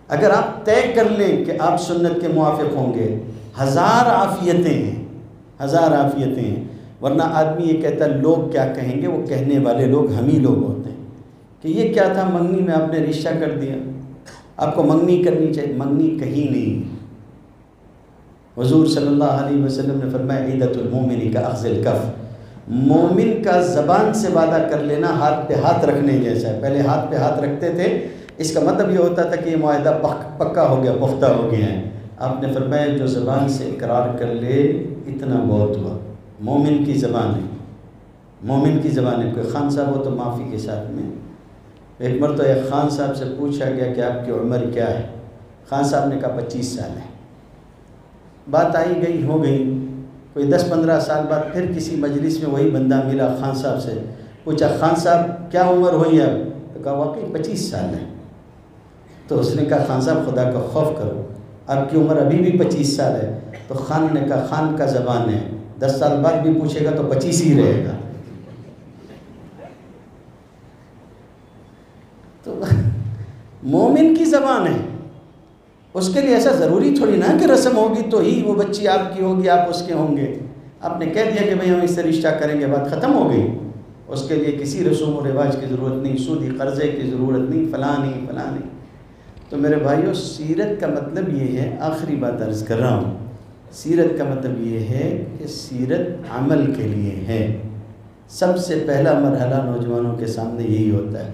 اگر آپ طے کر لیں کہ آپ سنت کے موافق ہوں گے، 1000 عافیتیں ہیں، 1000 عافیتیں ہیں، ورنہ آدمی یہ کہتا ہے لوگ کیا کہیں گے، وہ کہنے والے لوگ ہم ہی لوگ ہوتے ہیں کہ یہ کیا تھا، منگنی میں آپ نے رشتہ کر دیا، آپ کو منگنی کرنی چاہیے۔ منگنی کہیں نہیں، حضور صلی اللہ علیہ وسلم نے فرمایا عیدۃ المومن کا اخذ الکف، مومن کا زبان سے وعدہ کر لینا ہاتھ پہ ہاتھ رکھنے جیسا ہے۔ پہلے ہاتھ پہ ہاتھ رکھتے تھے، اس کا مطلب یہ ہوتا تھا کہ یہ معاہدہ پکا ہو گیا، پختہ ہو گیا ہے۔ آپ نے فرمایا جو زبان سے اقرار کر لے اتنا بہت ہوا۔ مومن کی زبان ہے، مومن کی زبان ہے۔ کوئی خان صاحب ہو تو معافی کے ساتھ میں، ایک مرتبہ ایک خان صاحب سے پوچھا گیا کہ آپ کی عمر کیا ہے؟ خان صاحب نے کہا 25 سال ہے۔ بات آئی گئی ہو گئی، کوئی 10-15 سال بعد پھر کسی مجلس میں وہی بندہ ملا، خان صاحب سے پوچھا خان صاحب کیا عمر ہوئی ہے؟ تو کہا واقعی 25 سال ہے۔ تو اس نے کہا خان صاحب خدا کا خوف کرو، آپ کی عمر ابھی بھی 25 سال ہے۔ تو خان نے کہا خان کا زبان ہے، 10 سال بعد بھی پوچھے گا تو 25 ہی رہے گا۔ تو مومن کی زبان ہے، اس کے لیے ایسا ضروری تھوڑی نہ کہ رسم ہوگی تو ہی وہ بچی آپ کی ہوگی، آپ اس کے ہوں گے۔ آپ نے کہہ دیا کہ بھئی ہم اس سے رشتہ کریں گے، بات ختم ہو گئی۔ اس کے لیے کسی رسوم و رواج کی ضرورت نہیں، سودی قرضے کی ضرورت نہیں، فلاں نہیں۔ تو میرے بھائیوں، سیرت کا مطلب یہ ہے، آخری بات عرض کر رہا ہوں، سیرت کا مطلب یہ ہے کہ سیرت عمل کے لیے ہے۔ سب سے پہلا مرحلہ نوجوانوں کے سامنے یہی ہوتا ہے،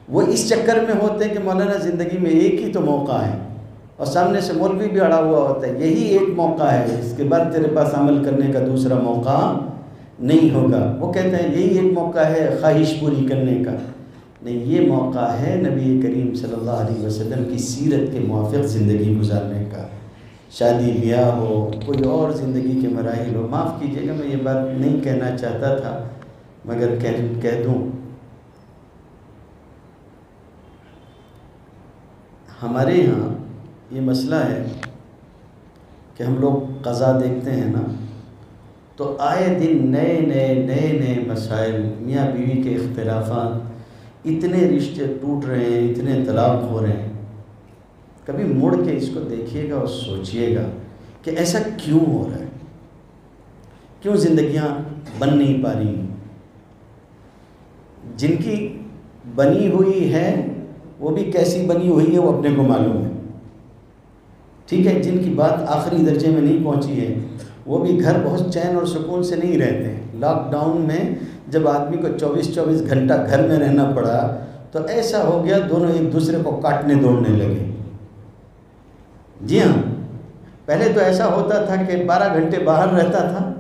وہ اس چکر میں ہوتے ہیں کہ مولانا زندگی میں ایک ہی تو موقع ہے، اور سامنے سے مولوی بھی اڑا ہوا ہوتا ہے، یہی ایک موقع ہے، اس کے بعد تیرے پاس عمل کرنے کا دوسرا موقع نہیں ہوگا۔ وہ کہتے ہیں یہی ایک موقع ہے خواہش پوری کرنے کا، نہیں، یہ موقع ہے نبی کریم صلی اللہ علیہ وسلم کی سیرت کے موافق زندگی گزارنے کا، شادی بیاہ ہو، کوئی اور زندگی کے مراحل ہو۔ معاف کیجیے گا میں یہ بات نہیں کہنا چاہتا تھا مگر کہہ دوں، ہمارے یہاں یہ مسئلہ ہے کہ ہم لوگ قضا دیکھتے ہیں نا تو آئے دن نئے مسائل، میاں بیوی کے اختلافات، اتنے رشتے ٹوٹ رہے ہیں، اتنے طلاق ہو رہے ہیں۔ کبھی مڑ کے اس کو دیکھیے گا اور سوچئے گا کہ ایسا کیوں ہو رہا ہے، کیوں زندگیاں بن نہیں پا رہی ہیں۔ جن کی بنی ہوئی ہے وہ بھی کیسی بنی ہوئی ہے وہ اپنے کو معلوم ہے، ٹھیک ہے۔ جن کی بات آخری درجے میں نہیں پہنچی ہے وہ بھی گھر بہت چین اور سکون سے نہیں رہتے ہیں۔ لاک ڈاؤن میں جب آدمی کو 24 گھنٹہ گھر میں رہنا پڑا تو ایسا ہو گیا دونوں ایک دوسرے کو کاٹنے دوڑنے لگے۔ جی ہاں، پہلے تو ایسا ہوتا تھا کہ 12 گھنٹے باہر رہتا تھا،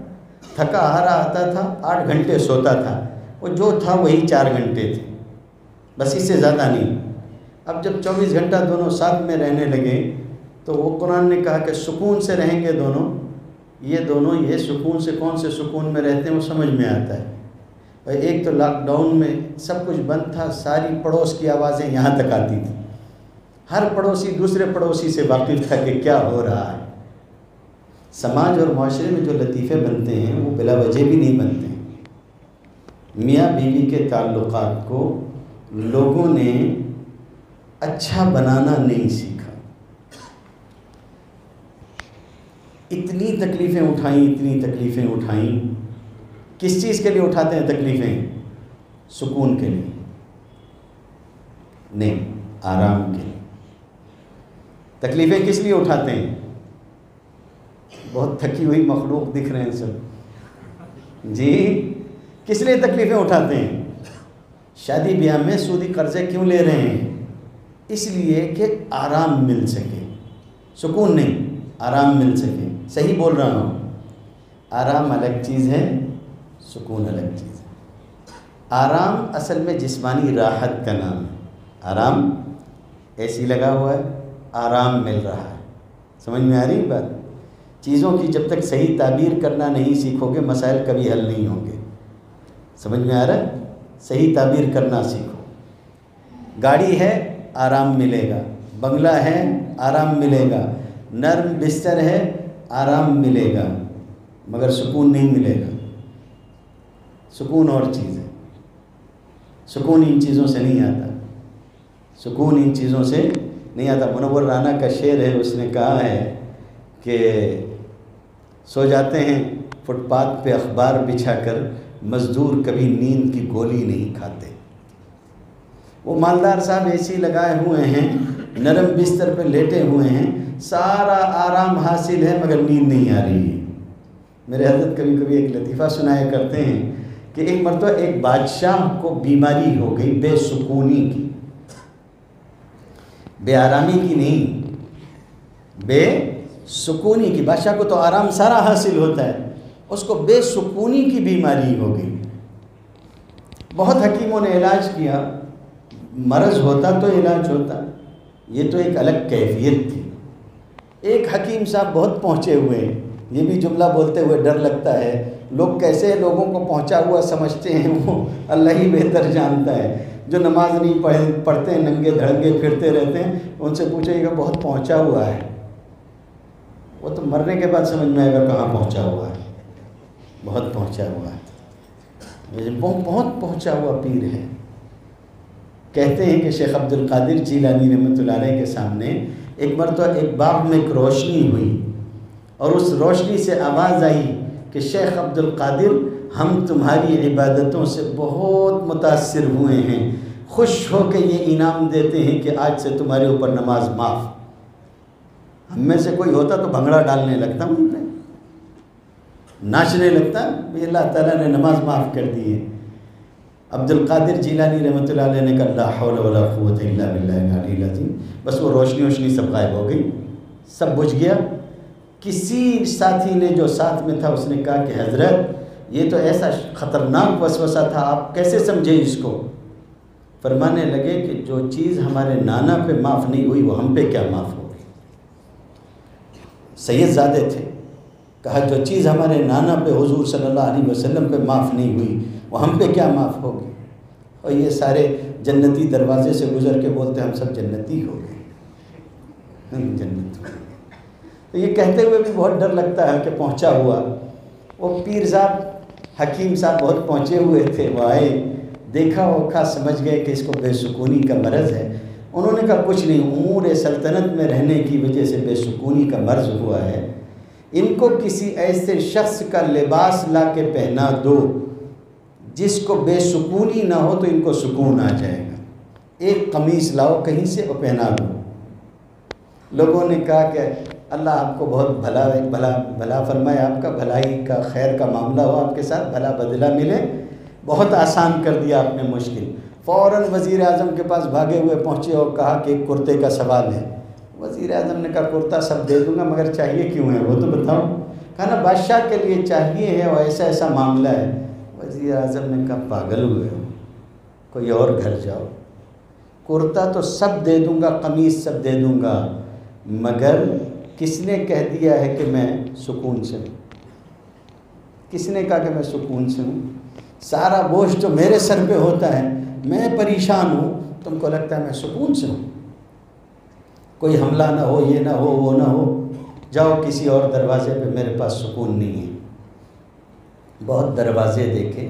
تھکا ہارا آتا تھا، 8 گھنٹے سوتا تھا، وہ جو تھا وہی 4 گھنٹے تھے، بس اس سے زیادہ نہیں۔ اب جب 24 گھنٹہ دونوں ساتھ میں رہنے لگے تو وہ قرآن نے کہا کہ سکون سے رہیں گے دونوں، یہ سکون سے کون سے سکون میں رہتے ہیں وہ سمجھ میں آتا ہے۔ ایک تو لاک ڈاؤن میں سب کچھ بند تھا، ساری پڑوس کی آوازیں یہاں تک آتی تھیں، ہر پڑوسی دوسرے پڑوسی سے واقف تھا کہ کیا ہو رہا ہے۔ سماج اور معاشرے میں جو لطیفے بنتے ہیں وہ بلا وجہ بھی نہیں بنتے ہیں۔ میاں بیوی کے تعلقات کو لوگوں نے اچھا بنانا نہیں سیکھا، اتنی تکلیفیں اٹھائیں۔ کس چیز کے لیے اٹھاتے ہیں تکلیفیں؟ سکون کے لیے نہیں، آرام کے لیے۔ تکلیفیں کس لیے اٹھاتے ہیں؟ بہت تھکی ہوئی مخلوق دکھ رہے ہیں سب، جی کس لیے تکلیفیں اٹھاتے ہیں؟ شادی بیاہ میں سودی قرضے کیوں لے رہے ہیں؟ اس لیے کہ آرام مل سکے، سکون نہیں، آرام مل سکے۔ صحیح بول رہا ہوں، آرام الگ چیز ہے، سکون الگ چیز ہے۔ آرام اصل میں جسمانی راحت کا نام ہے۔ آرام اے سی لگا ہوا ہے، آرام مل رہا ہے، سمجھ میں آ رہی بات؟ چیزوں کی جب تک صحیح تعبیر کرنا نہیں سیکھو گے مسائل کبھی حل نہیں ہوں گے، سمجھ میں آ رہا ہے؟ صحیح تعبیر کرنا سیکھو۔ گاڑی ہے آرام ملے گا، بنگلہ ہے آرام ملے گا، نرم بستر ہے آرام ملے گا، مگر سکون نہیں ملے گا۔ سکون اور چیز ہے، سکون ان چیزوں سے نہیں آتا، سکون ان چیزوں سے نہیں آتا۔ منور رانا کا شعر ہے، اس نے کہا ہے کہ سو جاتے ہیں فٹ پاتھ پہ اخبار بچھا کر، مزدور کبھی نیند کی گولی نہیں کھاتے۔ وہ مالدار صاحب اے سی لگائے ہوئے ہیں، نرم بستر پہ لیٹے ہوئے ہیں، سارا آرام حاصل ہے مگر نیند نہیں آ رہی ہے۔ میرے حضرت کبھی کبھی ایک لطیفہ سنایا کرتے ہیں کہ ایک مرتبہ ایک بادشاہ کو بیماری ہو گئی، بے سکونی کی، بے آرامی کی نہیں، بے سکونی کی۔ بادشاہ کو تو آرام سارا حاصل ہوتا ہے، اس کو بے سکونی کی بیماری ہو گئی۔ بہت حکیموں نے علاج کیا، مرض ہوتا تو علاج ہوتا، یہ تو ایک الگ کیفیت تھی۔ ایک حکیم صاحب بہت پہنچے ہوئے ہیں، یہ بھی جملہ بولتے ہوئے ڈر لگتا ہے، لوگ کیسے لوگوں کو پہنچا ہوا سمجھتے ہیں وہ اللہ ہی بہتر جانتا ہے۔ جو نماز نہیں پڑھتے ہیں، ننگے دھڑنگے پھرتے رہتے ہیں، ان سے پوچھے گا بہت پہنچا ہوا ہے، وہ تو مرنے کے بعد سمجھ میں آئے گا کہاں پہنچا ہوا ہے، بہت پہنچا ہوا ہے، بہت پہنچا ہوا پیر ہے۔ کہتے ہیں کہ شیخ عبد القادر جیلانی رحمۃ اللہ علیہ کے سامنے ایک مرتبہ ایک باغ میں ایک روشنی ہوئی، اور اس روشنی سے آواز آئی کہ شیخ عبد القادر، ہم تمہاری عبادتوں سے بہت متاثر ہوئے ہیں، خوش ہو کے یہ انعام دیتے ہیں کہ آج سے تمہارے اوپر نماز معاف۔ ہم میں سے کوئی ہوتا تو بھنگڑا ڈالنے لگتا، وہیں پہ ناچنے لگتا، اللہ تعالیٰ نے نماز معاف کر دی ہے۔ عبد القادر جیلانی رحمۃ اللہ علیہ نے کہا لا حول ولا قوت الا باللہ العلی العظیم، بس وہ روشنی سب غائب ہو گئی، سب بجھ گیا۔ کسی ساتھی نے جو ساتھ میں تھا اس نے کہا کہ حضرت یہ تو ایسا خطرناک وسوسہ تھا، آپ کیسے سمجھے اس کو؟ فرمانے لگے کہ جو چیز ہمارے نانا پہ معاف نہیں ہوئی وہ ہم پہ کیا معاف ہوگی۔ سید زادے تھے، کہا جو چیز ہمارے نانا پہ حضور صلی اللہ علیہ وسلم پہ معاف نہیں ہوئی وہ ہم پہ کیا معاف ہوگی۔ اور یہ سارے جنتی دروازے سے گزر کے بولتے ہم سب جنتی ہو گئے، جنت ہو گئے۔ تو یہ کہتے ہوئے بھی بہت ڈر لگتا ہے کہ پہنچا ہوا، وہ پیر صاحب حکیم صاحب بہت پہنچے ہوئے تھے، وہ آئے، دیکھا اوکھا، سمجھ گئے کہ اس کو بے سکونی کا مرض ہے۔ انہوں نے کہا کچھ نہیں، امور سلطنت میں رہنے کی وجہ سے بے سکونی کا مرض ہوا ہے، ان کو کسی ایسے شخص کا لباس لا کے پہنا دو جس کو بے سکونی نہ ہو تو ان کو سکون آ جائے گا، ایک قمیص لاؤ کہیں سے اور پہنا دو۔ لوگوں نے کہا کہ اللہ آپ کو بہت بھلا فرمائے، آپ کا بھلائی کا خیر کا معاملہ ہو آپ کے ساتھ، بھلا بدلہ ملے، بہت آسان کر دیا آپ نے مشکل۔ فوراً وزیر اعظم کے پاس بھاگے ہوئے پہنچے اور کہا کہ ایک کرتے کا سوال ہے۔ وزیر اعظم نے کہا کرتا سب دے دوں گا مگر چاہیے کیوں ہے وہ تو بتاؤ۔ کہا نا بادشاہ کے لیے چاہیے ہے اور ایسا ایسا معاملہ ہے۔ وزیر اعظم نے کہا پاگل ہوئے ہو، کوئی اور گھر جاؤ، کرتا تو سب دے دوں گا، قمیص سب دے دوں گا، مگر کس نے کہہ دیا ہے کہ میں سکون سے ہوں؟ کس نے کہا کہ میں سکون سے ہوں؟ سارا بوجھ تو میرے سر پہ ہوتا ہے، میں پریشان ہوں، تم کو لگتا ہے میں سکون سے ہوں؟ کوئی حملہ نہ ہو، یہ نہ ہو، وہ نہ ہو، جاؤ کسی اور دروازے پہ، میرے پاس سکون نہیں ہے۔ بہت دروازے دیکھے،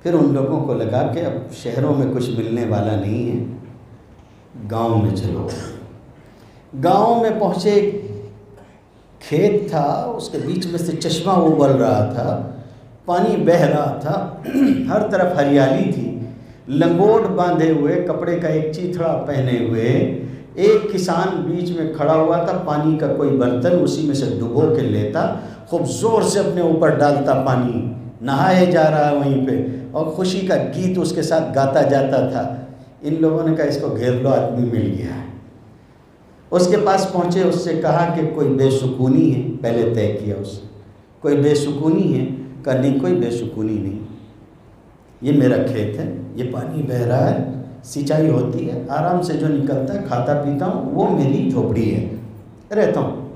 پھر ان لوگوں کو لگا کہ اب شہروں میں کچھ ملنے والا نہیں ہے، گاؤں میں چلو۔ گاؤں میں پہنچے، کھیت تھا، اس کے بیچ میں سے چشمہ ابل رہا تھا، پانی بہہ رہا تھا، ہر طرف ہریالی تھی، لنگوٹ باندھے ہوئے، کپڑے کا ایک چیتھڑا پہنے ہوئے ایک کسان بیچ میں کھڑا ہوا تھا، پانی کا کوئی برتن اسی میں سے ڈبو کے لیتا، خوب زور سے اپنے اوپر ڈالتا پانی، نہائے جا رہا ہے وہیں پہ، اور خوشی کا گیت اس کے ساتھ گاتا جاتا تھا۔ ان لوگوں نے کہا اس کو گھیر لو، آدمی مل گیا ہے۔ اس کے پاس پہنچے، اس سے کہا کہ کوئی بے سکونی ہے؟ پہلے طے کیا اس سے، کوئی بے سکونی ہے؟ کہا نہیں کوئی بے سکونی نہیں، یہ میرا کھیت ہے، یہ پانی بہہ رہا ہے، سینچائی ہوتی ہے، آرام سے جو نکلتا ہے کھاتا پیتا ہوں، وہ میری جھوپڑی ہے، رہتا ہوں،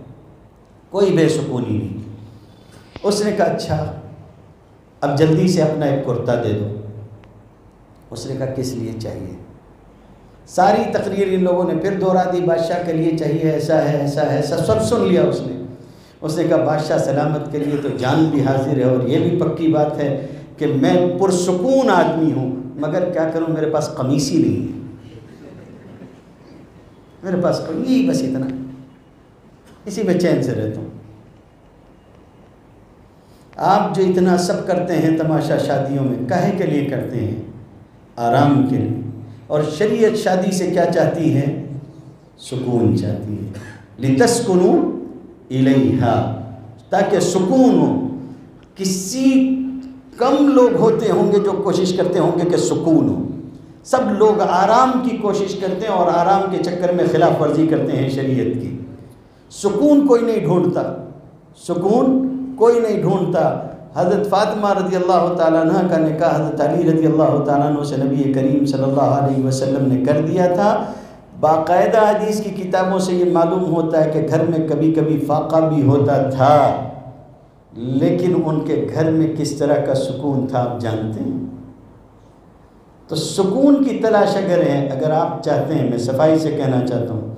کوئی بے سکونی نہیں۔ اس نے کہا اچھا اب جلدی سے اپنا ایک کرتا دے دو۔ اس نے کہا کس لیے چاہیے؟ ساری تقریر ان لوگوں نے پھر دہرا دی، بادشاہ کے لیے چاہیے، ایسا ہے ایسا ہے، سب سن لیا اس نے۔ اس نے کہا بادشاہ سلامت کے لیے تو جان بھی حاضر ہے، اور یہ بھی پکی بات ہے کہ میں پرسکون آدمی ہوں، مگر کیا کروں میرے پاس قمیص ہی نہیں ہے، میرے پاس یہی بس اتنا، اسی میں چین سے رہتا ہوں۔ آپ جو اتنا سب کرتے ہیں تماشا شادیوں میں، کاہے کے لیے کرتے ہیں؟ آرام کے لیے۔ اور شریعت شادی سے کیا چاہتی ہے؟ سکون چاہتی ہے، لِتَسْكُنُوا إِلَيْهَا، تاکہ سکون ہو۔ کسی کم لوگ ہوتے ہوں گے جو کوشش کرتے ہوں گے کہ سکون ہو، سب لوگ آرام کی کوشش کرتے ہیں اور آرام کے چکر میں خلاف ورزی کرتے ہیں شریعت کی۔ سکون کوئی نہیں ڈھونڈتا، سکون کوئی نہیں ڈھونڈتا۔ حضرت فاطمہ رضی اللہ تعالیٰ عنہ کا نکاح حضرت علی رضی اللہ تعالیٰ عنہ سے نبی کریم صلی اللہ علیہ وسلم نے کر دیا تھا۔ باقاعدہ حدیث کی کتابوں سے یہ معلوم ہوتا ہے کہ گھر میں کبھی کبھی فاقہ بھی ہوتا تھا، لیکن ان کے گھر میں کس طرح کا سکون تھا آپ جانتے ہیں؟ تو سکون کی تلاش اگر ہے، اگر آپ چاہتے ہیں، میں صفائی سے کہنا چاہتا ہوں،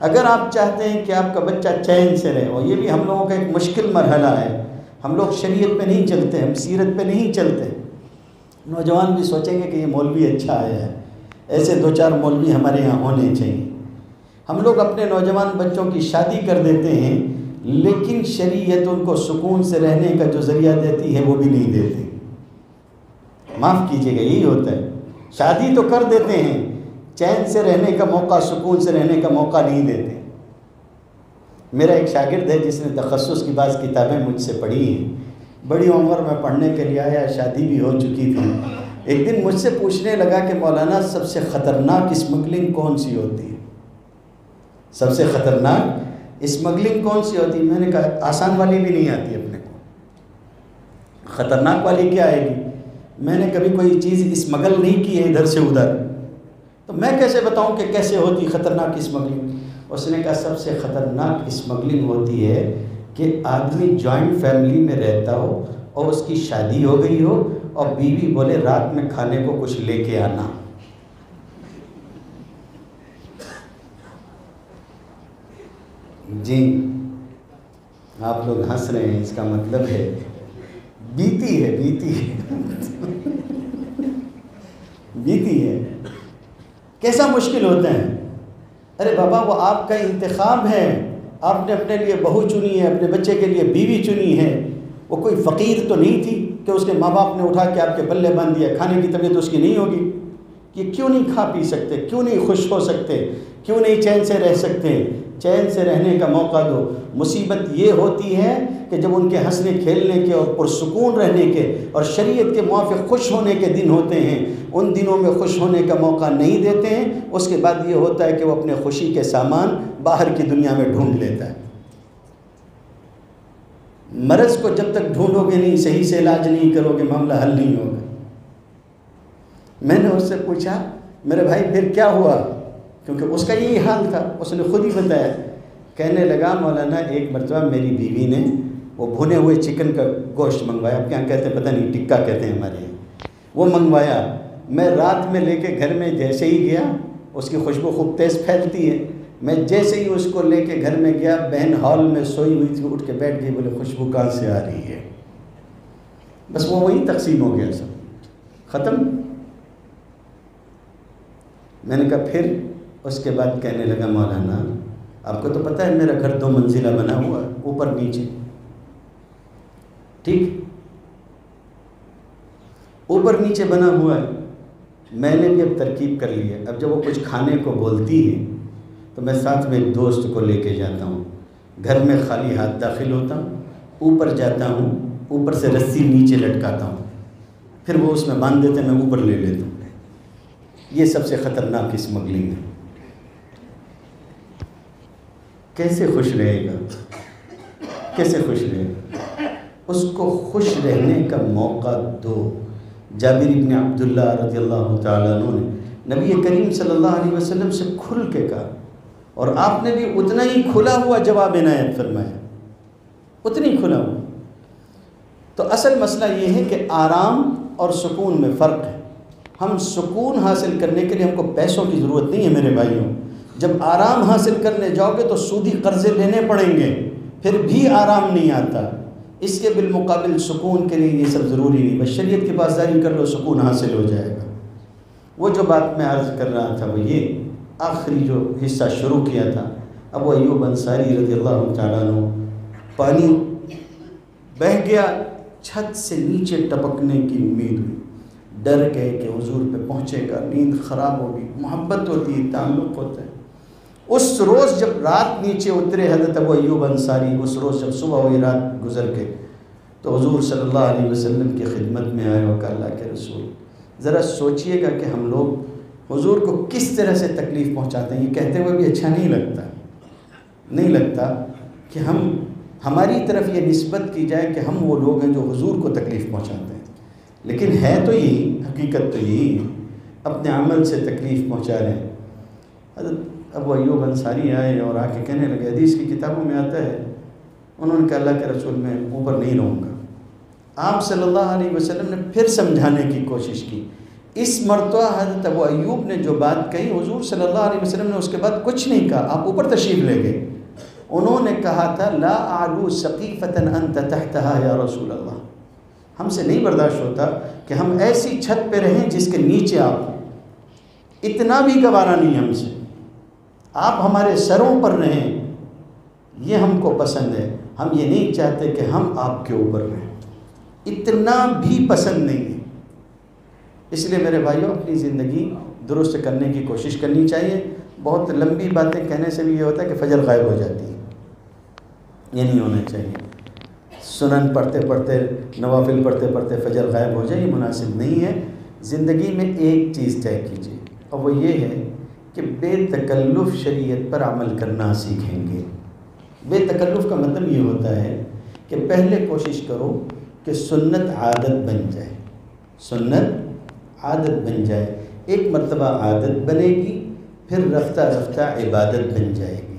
اگر آپ چاہتے ہیں کہ آپ کا بچہ چین سے رہے، اور یہ بھی ہم لوگوں کا ایک مشکل مرحلہ ہے، ہم لوگ شریعت پہ نہیں چلتے، ہم سیرت پہ نہیں چلتے۔ نوجوان بھی سوچیں گے کہ یہ مولوی اچھا آیا ہے، ایسے دو چار مولوی ہمارے یہاں ہونے چاہیے۔ ہم لوگ اپنے نوجوان بچوں کی شادی کر دیتے ہیں، لیکن شریعت ان کو سکون سے رہنے کا جو ذریعہ دیتی ہے وہ بھی نہیں دیتی۔ معاف کیجیے گا، یہی ہوتا ہے، شادی تو کر دیتے ہیں، چین سے رہنے کا موقع، سکون سے رہنے کا موقع نہیں دیتے۔ میرا ایک شاگرد ہے جس نے تخصص کی بعض کتابیں مجھ سے پڑھی ہیں، بڑی عمر میں پڑھنے کے لیے آیا، شادی بھی ہو چکی تھی۔ ایک دن مجھ سے پوچھنے لگا کہ مولانا سب سے خطرناک اسمگلنگ کون سی ہوتی ہے؟ سب سے خطرناک اسمگلنگ کون سی ہوتی ہے؟ میں نے کہا آسان والی بھی نہیں آتی اپنے کو، خطرناک والی کیا آئے گی؟ میں نے کبھی کوئی چیز اسمگل نہیں کی ہے ادھر سے ادھر، تو میں کیسے بتاؤں کہ کیسے ہوتی خطرناک اسمگلنگ؟ اس نے کہا سب سے خطرناک اسمگلنگ ہوتی ہے کہ آدمی جوائنٹ فیملی میں رہتا ہو اور اس کی شادی ہو گئی ہو اور بیوی بولے رات میں کھانے کو کچھ لے کے آنا۔ جی آپ لوگ ہنس رہے ہیں، اس کا مطلب ہے بیتی ہے، بیتی ہے بیتی ہے۔ کیسا مشکل ہوتا ہے، ارے بابا وہ آپ کا انتخاب ہے، آپ نے اپنے لیے بہو چنی ہے، اپنے بچے کے لیے بیوی چنی ہے، وہ کوئی فقیر تو نہیں تھی کہ اس کے ماں باپ نے اٹھا کے آپ کے پلے باندھ دیا، کھانے کی طبیعت اس کی نہیں ہوگی، یہ کیوں نہیں کھا پی سکتے، کیوں نہیں خوش ہو سکتے، کیوں نہیں چین سے رہ سکتے؟ چین سے رہنے کا موقع دو۔ مصیبت یہ ہوتی ہے کہ جب ان کے ہنسنے کھیلنے کے اور پرسکون رہنے کے اور شریعت کے موافق خوش ہونے کے دن ہوتے ہیں، ان دنوں میں خوش ہونے کا موقع نہیں دیتے ہیں، اس کے بعد یہ ہوتا ہے کہ وہ اپنے خوشی کے سامان باہر کی دنیا میں ڈھونڈ لیتا ہے۔ مرض کو جب تک ڈھونڈو گے نہیں، صحیح سے علاج نہیں کرو گے، معاملہ حل نہیں ہوگا۔ میں نے اس سے پوچھا میرے بھائی پھر کیا ہوا، کیونکہ اس کا یہی حال تھا، اس نے خود ہی بتایا۔ کہنے لگا مولانا ایک مرتبہ میری بیوی نے وہ بھنے ہوئے چکن کا گوشت منگوایا، آپ کے یہاں کہتے ہیں پتہ نہیں، ٹکا کہتے ہیں ہمارے یہاں، وہ منگوایا۔ میں رات میں لے کے گھر میں جیسے ہی گیا، اس کی خوشبو خوب تیز پھیلتی ہے، میں جیسے ہی اس کو لے کے گھر میں گیا، بہن ہال میں سوئی ہوئی تھی، اٹھ کے بیٹھ گئی، بولے خوشبو کہاں سے آ رہی ہے؟ بس وہ وہی تقسیم ہو گیا، سب ختم۔ میں نے کہا پھر؟ اس کے بعد کہنے لگا مولانا آپ کو تو پتہ ہے میرا گھر 2 منزلہ بنا ہوا ہے، اوپر نیچے، ٹھیک، اوپر نیچے بنا ہوا ہے۔ میں نے بھی اب ترکیب کر لی ہے، اب جب وہ کچھ کھانے کو بولتی ہے تو میں ساتھ میں ایک دوست کو لے کے جاتا ہوں، گھر میں خالی ہاتھ داخل ہوتا ہوں، اوپر جاتا ہوں، اوپر سے رسی نیچے لٹکاتا ہوں، پھر وہ اس میں باندھ دیتے ہیں، میں اوپر لے لیتا ہوں۔ یہ سب سے خطرناک اسمگلنگ ہے۔ کیسے خوش رہے گا، کیسے خوش رہے گا؟ اس کو خوش رہنے کا موقع دو۔ جابر بن عبداللہ رضی اللہ تعالیٰ عنہ نے نبی کریم صلی اللہ علیہ وسلم سے کھل کے کہا، اور آپ نے بھی اتنا ہی کھلا ہوا جواب عنایت فرمایا، اتنی کھلا ہوا۔ تو اصل مسئلہ یہ ہے کہ آرام اور سکون میں فرق ہے۔ ہم سکون حاصل کرنے کے لیے ہم کو پیسوں کی ضرورت نہیں ہے میرے بھائیوں۔ جب آرام حاصل کرنے جاؤ گے تو سودی قرضے لینے پڑیں گے، پھر بھی آرام نہیں آتا۔ اس کے بالمقابل سکون کے لیے یہ سب ضروری نہیں، بس شریعت کی پاسداری کر لو، سکون حاصل ہو جائے گا۔ وہ جو بات میں عرض کر رہا تھا وہ یہ آخری جو حصہ شروع کیا تھا، ابو ایوب انصاری رضی اللہ تعالیٰ عنہ، پانی بہہ گیا، چھت سے نیچے ٹپکنے کی امید ہوئی، ڈر گئے کہ حضور پہ پہنچے گا، نیند خراب ہوگی، محبت ہوتی ہے، تعلق ہوتا ہے۔ اس روز جب رات نیچے اترے حضرت ابو ایوب انصاری، اس روز جب صبح ہوئی، رات گزر کے، تو حضور صلی اللہ علیہ وسلم کی خدمت میں آئے اور کہا اللہ کے رسول ذرا سوچئے گا کہ ہم لوگ حضور کو کس طرح سے تکلیف پہنچاتے ہیں۔ یہ کہتے ہوئے بھی اچھا نہیں لگتا کہ ہماری طرف یہ نسبت کی جائے کہ ہم وہ لوگ ہیں جو حضور کو تکلیف پہنچاتے ہیں، لیکن ہے تو یہی، حقیقت تو یہی ہے، اپنے عمل سے تکلیف پہنچا رہے ہیں۔ حضرت ابو ایوب انصاری آئے اور آ کے کہنے لگے، حدیث کی کتابوں میں آتا ہے، انہوں نے کہا اللہ کے رسول میں اوپر نہیں رہوں گا۔ آپ صلی اللہ علیہ وسلم نے پھر سمجھانے کی کوشش کی۔ اس مرتبہ حضرت ابو ایوب نے جو بات کہی، حضور صلی اللہ علیہ وسلم نے اس کے بعد کچھ نہیں کہا، آپ اوپر تشریف لے گئے۔ انہوں نے کہا تھا لا اعلو سقیفۃ انت تحتها یا رسول اللہ، ہم سے نہیں برداشت ہوتا کہ ہم ایسی چھت پہ رہیں جس کے نیچے آپ، اتنا بھی گوارا نہیں ہم سے، آپ ہمارے سروں پر رہیں، یہ ہم کو پسند ہے، ہم یہ نہیں چاہتے کہ ہم آپ کے اوپر رہیں، اتنا بھی پسند نہیں ہے۔ اس لیے میرے بھائیوں اپنی زندگی درست کرنے کی کوشش کرنی چاہیے۔ بہت لمبی باتیں کہنے سے بھی یہ ہوتا ہے کہ فجر غائب ہو جاتی ہے، یہ نہیں ہونا چاہیے۔ سنن پڑھتے پڑھتے، نوافل پڑھتے پڑھتے فجر غائب ہو جائے، یہ مناسب نہیں ہے۔ زندگی میں ایک چیز طے کیجیے، اور وہ یہ ہے کہ بے تکلف شریعت پر عمل کرنا سیکھیں گے۔ بے تکلف کا مطلب یہ ہوتا ہے کہ پہلے کوشش کرو کہ سنت عادت بن جائے، سنت عادت بن جائے، ایک مرتبہ عادت بنے گی، پھر رفتہ رفتہ عبادت بن جائے گی۔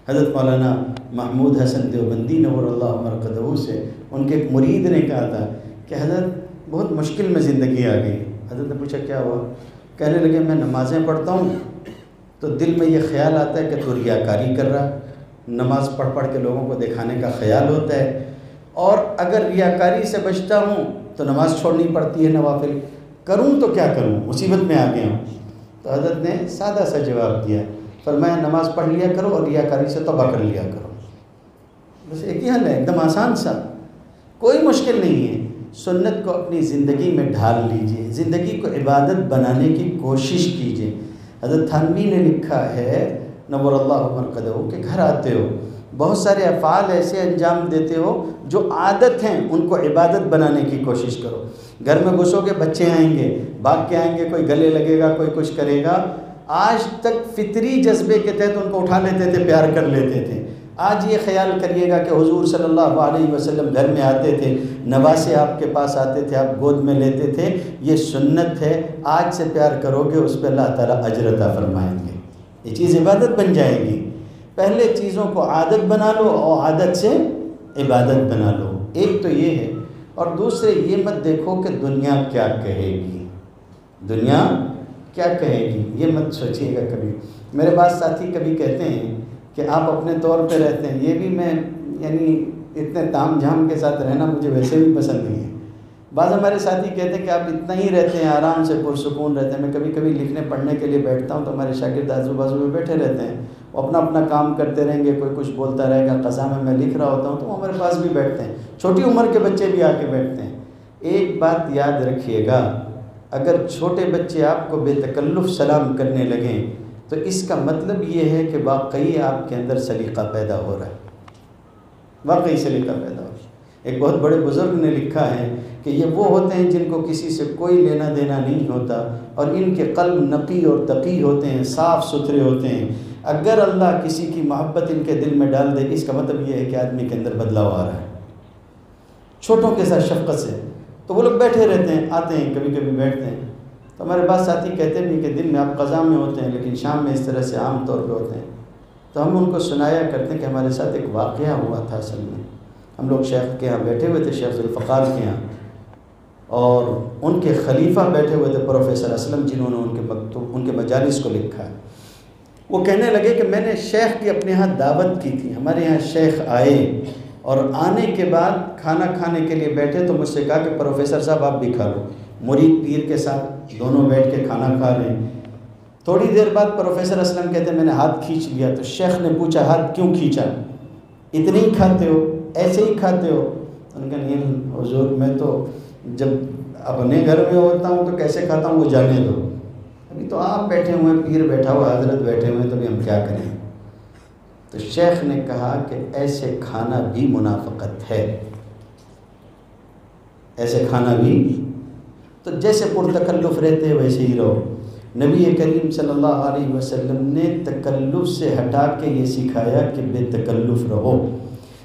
حضرت مولانا محمود حسن دیوبندی نور اللہ مرقدہ سے ان کے ایک مرید نے کہا تھا کہ حضرت بہت مشکل میں زندگی آ گئی۔ حضرت نے پوچھا کیا ہوا؟ کہنے لگے میں نمازیں پڑھتا ہوں تو دل میں یہ خیال آتا ہے کہ تو ریاکاری کر رہا، نماز پڑھ پڑھ کے لوگوں کو دکھانے کا خیال ہوتا ہے، اور اگر ریاکاری سے بچتا ہوں تو نماز چھوڑنی پڑتی ہے، نوافل کروں تو کیا کروں، مصیبت میں آ گیا ہوں۔ تو حضرت نے سادہ سا جواب دیا، فرمایا نماز پڑھ لیا کرو اور ریاکاری سے توبہ کر لیا کرو، بس ایک ہی حل ہے، ایک دم آسان سا، کوئی مشکل نہیں ہے۔ سنت کو اپنی زندگی میں ڈھال لیجئے، زندگی کو عبادت بنانے کی کوشش کیجئے۔ حضرت تھانوی نے لکھا ہے نور اللہ مرقدہ کہ گھر آتے ہو، بہت سارے افعال ایسے انجام دیتے ہو جو عادت ہیں، ان کو عبادت بنانے کی کوشش کرو۔ گھر میں گھسو گے، بچے آئیں گے، بھاگ کے آئیں گے، کوئی گلے لگے گا، کوئی کچھ کرے گا، آج تک فطری جذبے کے تحت ان کو اٹھا لیتے تھے، پیار کر لیتے تھے۔ آج یہ خیال کریے گا کہ حضور صلی اللہ علیہ وسلم گھر میں آتے تھے، نواسے آپ کے پاس آتے تھے، آپ گود میں لیتے تھے، یہ سنت ہے، آج سے پیار کرو گے، اس پہ اللہ تعالیٰ اجر عطا فرمائیں گے، یہ چیز عبادت بن جائے گی۔ پہلے چیزوں کو عادت بنا لو اور عادت سے عبادت بنا لو، ایک تو یہ ہے۔ اور دوسرے یہ مت دیکھو کہ دنیا کیا کہے گی، دنیا کیا کہے گی، یہ مت سوچیے گا کبھی۔ میرے بعض ساتھی کبھی کہتے ہیں کہ آپ اپنے طور پہ رہتے ہیں، یہ بھی میں یعنی اتنے تام جھام کے ساتھ رہنا مجھے ویسے بھی پسند نہیں ہے۔ بعض ہمارے ساتھی کہتے ہیں کہ آپ اتنا ہی رہتے ہیں، آرام سے پرسکون رہتے ہیں۔ میں کبھی کبھی لکھنے پڑھنے کے لیے بیٹھتا ہوں تو ہمارے شاگرد آزو بازو میں بیٹھے رہتے ہیں، وہ اپنا اپنا کام کرتے رہیں گے، کوئی کچھ بولتا رہے گا، قضا میں لکھ رہا ہوتا ہوں تو وہ ہمارے پاس بھی بیٹھتے ہیں، چھوٹی عمر کے بچے بھی آ کے بیٹھتے ہیں۔ ایک بات یاد رکھیے گا، اگر چھوٹے بچے آپ کو بے تکلف سلام کرنے لگیں تو اس کا مطلب یہ ہے کہ واقعی آپ کے اندر سلیقہ پیدا ہو رہا ہے، واقعی سلیقہ پیدا ہو رہا ہے۔ ایک بہت بڑے بزرگ نے لکھا ہے کہ یہ وہ ہوتے ہیں جن کو کسی سے کوئی لینا دینا نہیں ہوتا، اور ان کے قلب نقی اور تقی ہوتے ہیں، صاف ستھرے ہوتے ہیں۔ اگر اللہ کسی کی محبت ان کے دل میں ڈال دے، اس کا مطلب یہ ہے کہ آدمی کے اندر بدلاؤ آ رہا ہے، چھوٹوں کے ساتھ شفقت سے۔ تو وہ لوگ بیٹھے رہتے ہیں، آتے ہیں، کبھی کبھی بیٹھتے ہیں۔ تو ہمارے بعض ساتھی کہتے بھی کہ دن میں آپ قضا میں ہوتے ہیں لیکن شام میں اس طرح سے عام طور پہ ہوتے ہیں، تو ہم ان کو سنایا کرتے ہیں کہ ہمارے ساتھ ایک واقعہ ہوا تھا۔ اصل میں ہم لوگ شیخ کے ہاں بیٹھے ہوئے تھے، شیخ ذوالفقار کے ہاں، اور ان کے خلیفہ بیٹھے ہوئے تھے پروفیسر اسلم، جنہوں نے ان کے مجالس کو لکھا ہے۔ وہ کہنے لگے کہ میں نے شیخ کی اپنے ہاں دعوت کی تھی، ہمارے یہاں شیخ آئے اور آنے کے بعد کھانا کھانے کے لیے بیٹھے تو مجھ سے کہا کہ پروفیسر صاحب آپ بھی کھا لو۔ مرید پیر کے ساتھ دونوں بیٹھ کے کھانا کھا رہے ہیں۔ تھوڑی دیر بعد پروفیسر اسلم کہتے ہیں میں نے ہاتھ کھینچ لیا، تو شیخ نے پوچھا ہاتھ کیوں کھینچا، اتنے ہی کھاتے ہو، ایسے ہی کھاتے ہو؟ ان کا نہیں حضور، میں تو جب اپنے گھر میں ہوتا ہوں تو کیسے کھاتا ہوں وہ جانے دو، ابھی تو آپ بیٹھے ہوئے ہیں، پیر بیٹھا ہوا، حضرت بیٹھے ہوئے ہیں، تو ابھی ہم کیا کریں؟ تو شیخ نے کہا کہ ایسے کھانا بھی منافقت ہے، ایسے کھانا بھی، تو جیسے پرتکلف رہتے ویسے ہی رہو۔ نبی کریم صلی اللہ علیہ وسلم نے تکلف سے ہٹا کے یہ سکھایا کہ بے تکلف رہو۔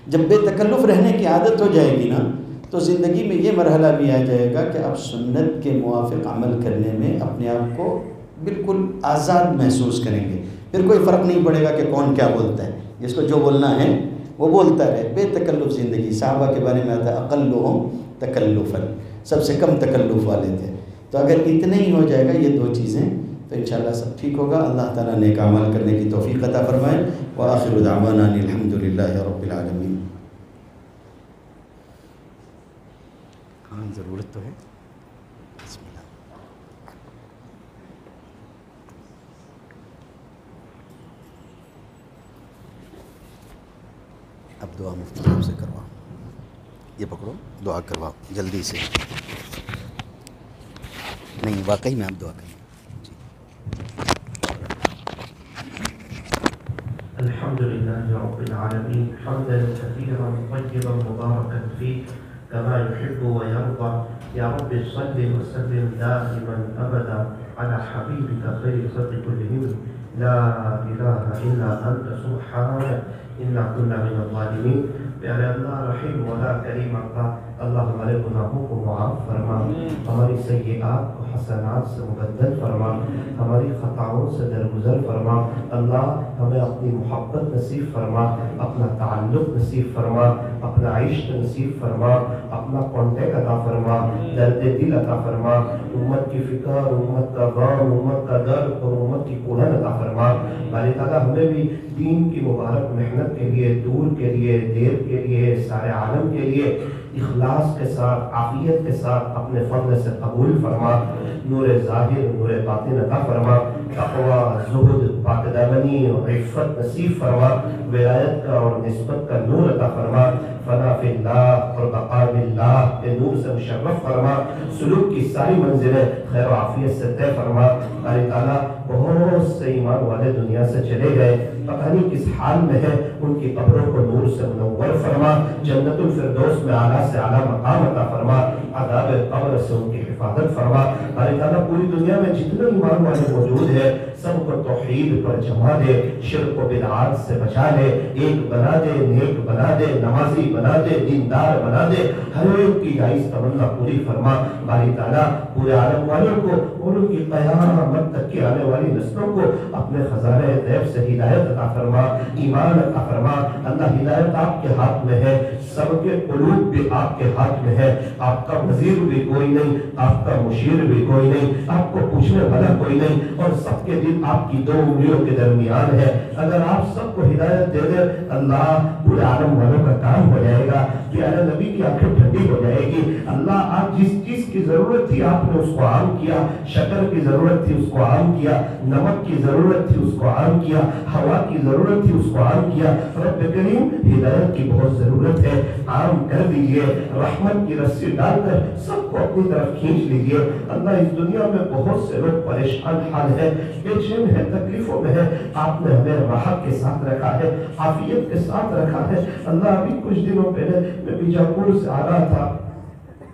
جب بے تکلف رہنے کی عادت ہو جائے گی نا تو زندگی میں یہ مرحلہ بھی آ جائے گا کہ آپ سنت کے موافق عمل کرنے میں اپنے آپ کو بالکل آزاد محسوس کریں گے، پھر کوئی فرق نہیں پڑے گا کہ کون کیا بولتا ہے، جس کو جو بولنا ہے وہ بولتا رہے۔ بے تکلف زندگی، صحابہ کے بارے میں آتا ہے اقلہم تکلفا، سب سے کم تکلف والے تھے۔ تو اگر اتنے ہی ہو جائے گا یہ دو چیزیں تو انشاءاللہ سب ٹھیک ہوگا۔ اللہ تعالیٰ نیک اعمال کرنے کی توفیق عطا فرمائے۔ وآخر دعوانا ان الحمد للہ رب العالمین۔ ہاں ضرورت تو ہے، بسم اللہ۔ اب دعا مفتی صاحب سے کرواؤ، یہ پکڑو، دعا کرواؤ جلدی سے۔ نہیں واقعی میں آپ دعا کریں۔ الحمد لله رب العالمين حمدا كثيرا طيبا مباركا فيه كما يحب ويرضى. يا رب صل وسلم دائما ابدا على حبيبك خير خلق كلهم لا اله الا انت سبحانك انا كنا من الظالمين. پیارے اللہ، رحیم مولا کریم اللہ، اللہ ہمارے گناہوں کو معاف فرما، ہماری سیئات کو حسنات سے مبدل فرما، ہماری خطاؤں سے درگزر فرما۔ اللہ ہمیں اپنی محبت نصیب فرما، اپنا تعلق نصیب فرما، اپنا عشق نصیب فرما، اپنا کانٹیکٹ عطا فرما، درد دل عطا فرما، امت کی فکر، امت کا غم، امت کا درد اور امت کی کڑن عطا فرما۔ باری تعالیٰ ہمیں بھی دین کی مبارک محنت کے لیے، دور کے لیے، دیر کے لیے، سارے عالم کے لیے اخلاص کے ساتھ، عافیت کے ساتھ اپنے فضل سے قبول فرما۔ نور ظاہر، نور باطن عطا فرما، تقوی، زہد، پاک دامنی اور عفت نصیب فرما، ولایت کا اور نسبت کا نور عطا فرما، فنا فی اللہ اور بقا باللہ کے نور سے مشرف فرما، سلوک کی ساری منزلیں خیر و عافیت سے طے فرما۔ باری تعالیٰ بہت سے ایمان والے دنیا سے چلے گئے، پتہ نہیں کس حال میں ہے، ان کی قبروں کو نور سے منور فرما، جنت الفردوس میں اعلیٰ سے اعلیٰ مقام عطا فرما، عذاب قبر سے ان کی حفاظت فرما۔ باری تعالیٰ پوری دنیا میں جتنے ایمان والے موجود ہیں سب کو توحید پر جما دے، شرک و بدعات سے بچا لے، ایک بنا دے، نیک بنا دے، نمازی بنا دے، دیندار بنا دے، ہر ایک کی جائز تمنا پوری فرما۔ باری تعالیٰ پورے عالم والوں کو اور ان کی قیامت تک کی آنے والی نسلوں کو اپنے خزانہ غیب سے ہدایت عطا فرما، ایمان عطا فرما۔ اللہ ہدایت آپ کے ہاتھ میں ہے، سب کے قلوب بھی آپ کے ہاتھ میں ہے، آپ کا وزیر بھی کوئی نہیں، آپ کا مشیر بھی کوئی نہیں، آپ کو پوچھنے والا کوئی نہیں، اور سب کے دل آپ کی دو انگلیوں کے درمیان ہے۔ اگر آپ سب کو ہدایت دے دے اللہ پورے عالم والوں کا کام ہو جائے گا، پیارے نبی کی آنکھیں ٹھنڈی ہو جائے گی۔ اللہ آپ جس چیز کی ضرورت تھی آپ نے اس کو عام کیا، شکر کی ضرورت تھی اس کو عام کیا، نمک کی ضرورت تھی اس کو عام کیا، ہوا کی ضرورت تھی اس کو عام کیا۔ رب کریم ہدایت کی بہت ضرورت ہے، عام کر دیجئے، رحمت کی رسی ڈال کر سب کو اپنی طرف کھینچ لیجئے۔ اللہ اس دنیا میں بہت سے لوگ پریشان حال ہے، بے چین ہے، تکلیفوں میں ہے، آپ نے ہمیں راحت کے ساتھ رکھا ہے، عافیت کے ساتھ رکھا ہے۔ اللہ ابھی کچھ دنوں پہلے میں بیجاپور سے آ رہا تھا،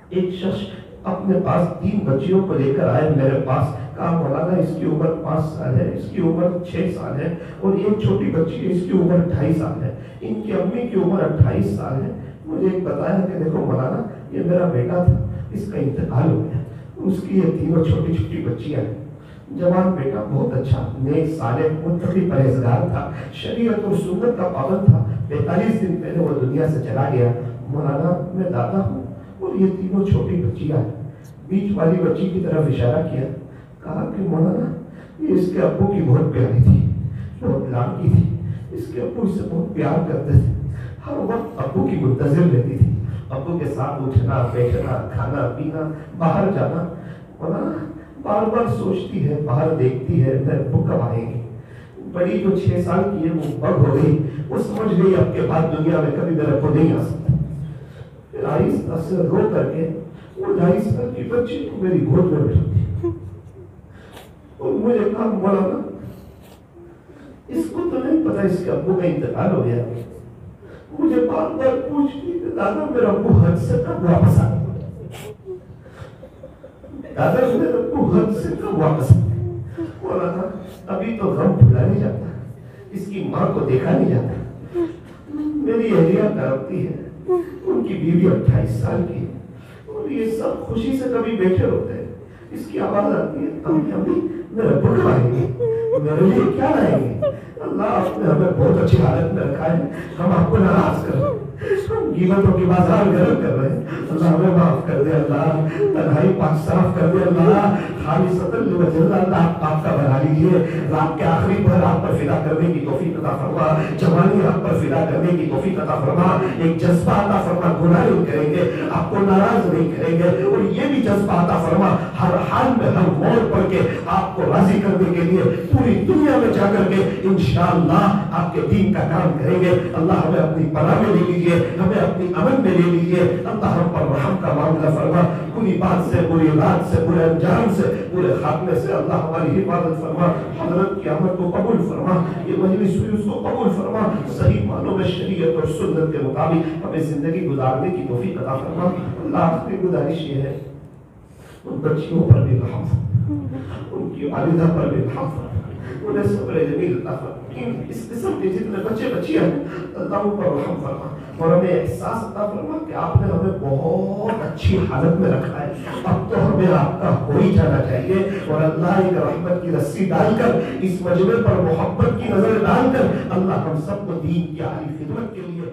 ایک شخص اپنے پاس 3 بچیوں کو لے کر آئے میرے پاس، کہا مولانا اس کی عمر 5 سال ہے، اس کی عمر 6 سال ہے، اور ایک چھوٹی بچی ہے اس کی عمر 2.5 سال ہے، ان کی امی کی عمر 28 سال ہے۔ مجھے ایک بتایا کہ دیکھو مولانا یہ میرا بیٹا تھا، اس کا انتقال ہو گیا، اس کی یہ 3 چھوٹی چھوٹی بچیاں ہیں۔ جوان بیٹا بہت اچھا، نیک صالح متقی پرہیزگار تھا، شریعت اور سنت کا پابند تھا، 45 دن پہلے وہ دنیا سے چلا گیا۔ مولانا میں دادا ہوں اور یہ 3 چھوٹی بچیاں ہیں۔ بیچ والی بچی کی طرف اشارہ کیا، کہا کہ مولانا یہ اس کے ابو کی بہت پیاری تھی، بہت لاڈلی تھی، اس کے ابو اسے بہت پیار کرتے تھے، ہر وقت ابو کی منتظر رہتی تھی، ابو کے ساتھ اٹھنا بیٹھنا، کھانا پینا، باہر جانا۔ مولانا بار بار سوچتی ہے، باہر دیکھتی ہے میں ابو کب آئیں گے۔ بڑی جو 6 سال کی ہے وہ بڑ ہو گئی، وہ سمجھ گئی اب کے بعد دنیا میں کبھی میرے ابو نہیں آ سکتا۔ پھر آہستہ سے رو کر کے وہ 2.5 سال کی بچی کو میری گود میں بٹھاتی اور مجھے کہا مولانا اس کو تو نہیں پتا اس کے ابو کا انتقال ہو گیا۔ مجھے بار بار پوچھتی کہ دادا میرا ابو حج سے کب واپس آئے، دادا میرا ابو حج سے کب واپس آئے۔ مولانا ابھی تو غم بھلا نہیں جاتا، اس کی ماں کو دیکھا نہیں جاتا۔ میری اہلیہ تڑپتی ہے، ان کی بیوی 28 سال کی ہے، اور یہ سب خوشی سے کبھی بیٹھے ہوتے ہیں، اس کی آواز آتی ہے امی امی میرے ابو کب آئیں گے، میرے لیے کیا لائیں گے۔ اللہ آپ نے ہمیں بہت اچھی حالت میں رکھا ہے، ہم آپ کو ناراض کر رہے ہیں، ہم قیمتوں کی بازار گرم کر رہے ہیں۔ اللہ ہمیں معاف کر دے، اللہ تنہائی پاک صاف کر دے، اللہ خالصۃ لوجہ اللہ، اللہ آپ کا بنا لیجیے۔ رات کے آخری پہر آپ پر فدا کرنے کی توفیق عطا فرما، جوانی آپ پر فدا کرنے کی توفیق عطا فرما، ایک جذبہ عطا فرما، گناہ نہیں کریں گے، آپ کو ناراض نہیں کریں گے، اور یہ بھی جذبہ عطا فرما ہر حال میں ہر موڑ پر کے آپ کو راضی کرنے کے لیے پوری دنیا میں جا کر کے انشاءاللہ آپ کے دین کا کام کریں گے۔ اللہ ہمیں اپنی پناہ میں لے لیجیے، ہمیں اپنی امن میں لے لیجیے، اللہ ہم پر رحم کا معاملہ فرما، بری بات سے، بری رات سے، برے انجام سے، برے خاتمے سے اللہ ہماری حفاظت فرما۔ حضرت کی آمد کو قبول فرما، یہ مجلس ہوئی اس کو قبول فرما، صحیح معنوں میں شریعت اور سنت کے مطابق ہمیں زندگی گزارنے کی توفیق عطا فرما۔ اللہ آخری گزارش یہ ہے ان بچیوں پر بھی رحم فرما، ان کی والدہ پر بھی رحم فرما، انہیں صبر جمیل عطا فرما، ان اس قسم کے جتنے بچے بچیاں اللہ ان پر رحم فرما اور ہمیں احساس عطا فرما کہ آپ نے ہمیں بہت اچھی حالت میں رکھا ہے، اب تو ہمیں آپ کا ہو ہی جانا چاہیے، اور اللہ ایک رحمت کی رسی ڈال کر اس مجمع پر محبت کی نظر ڈال کر اللہ ہم سب کو دین کی عالی خدمت کے لیے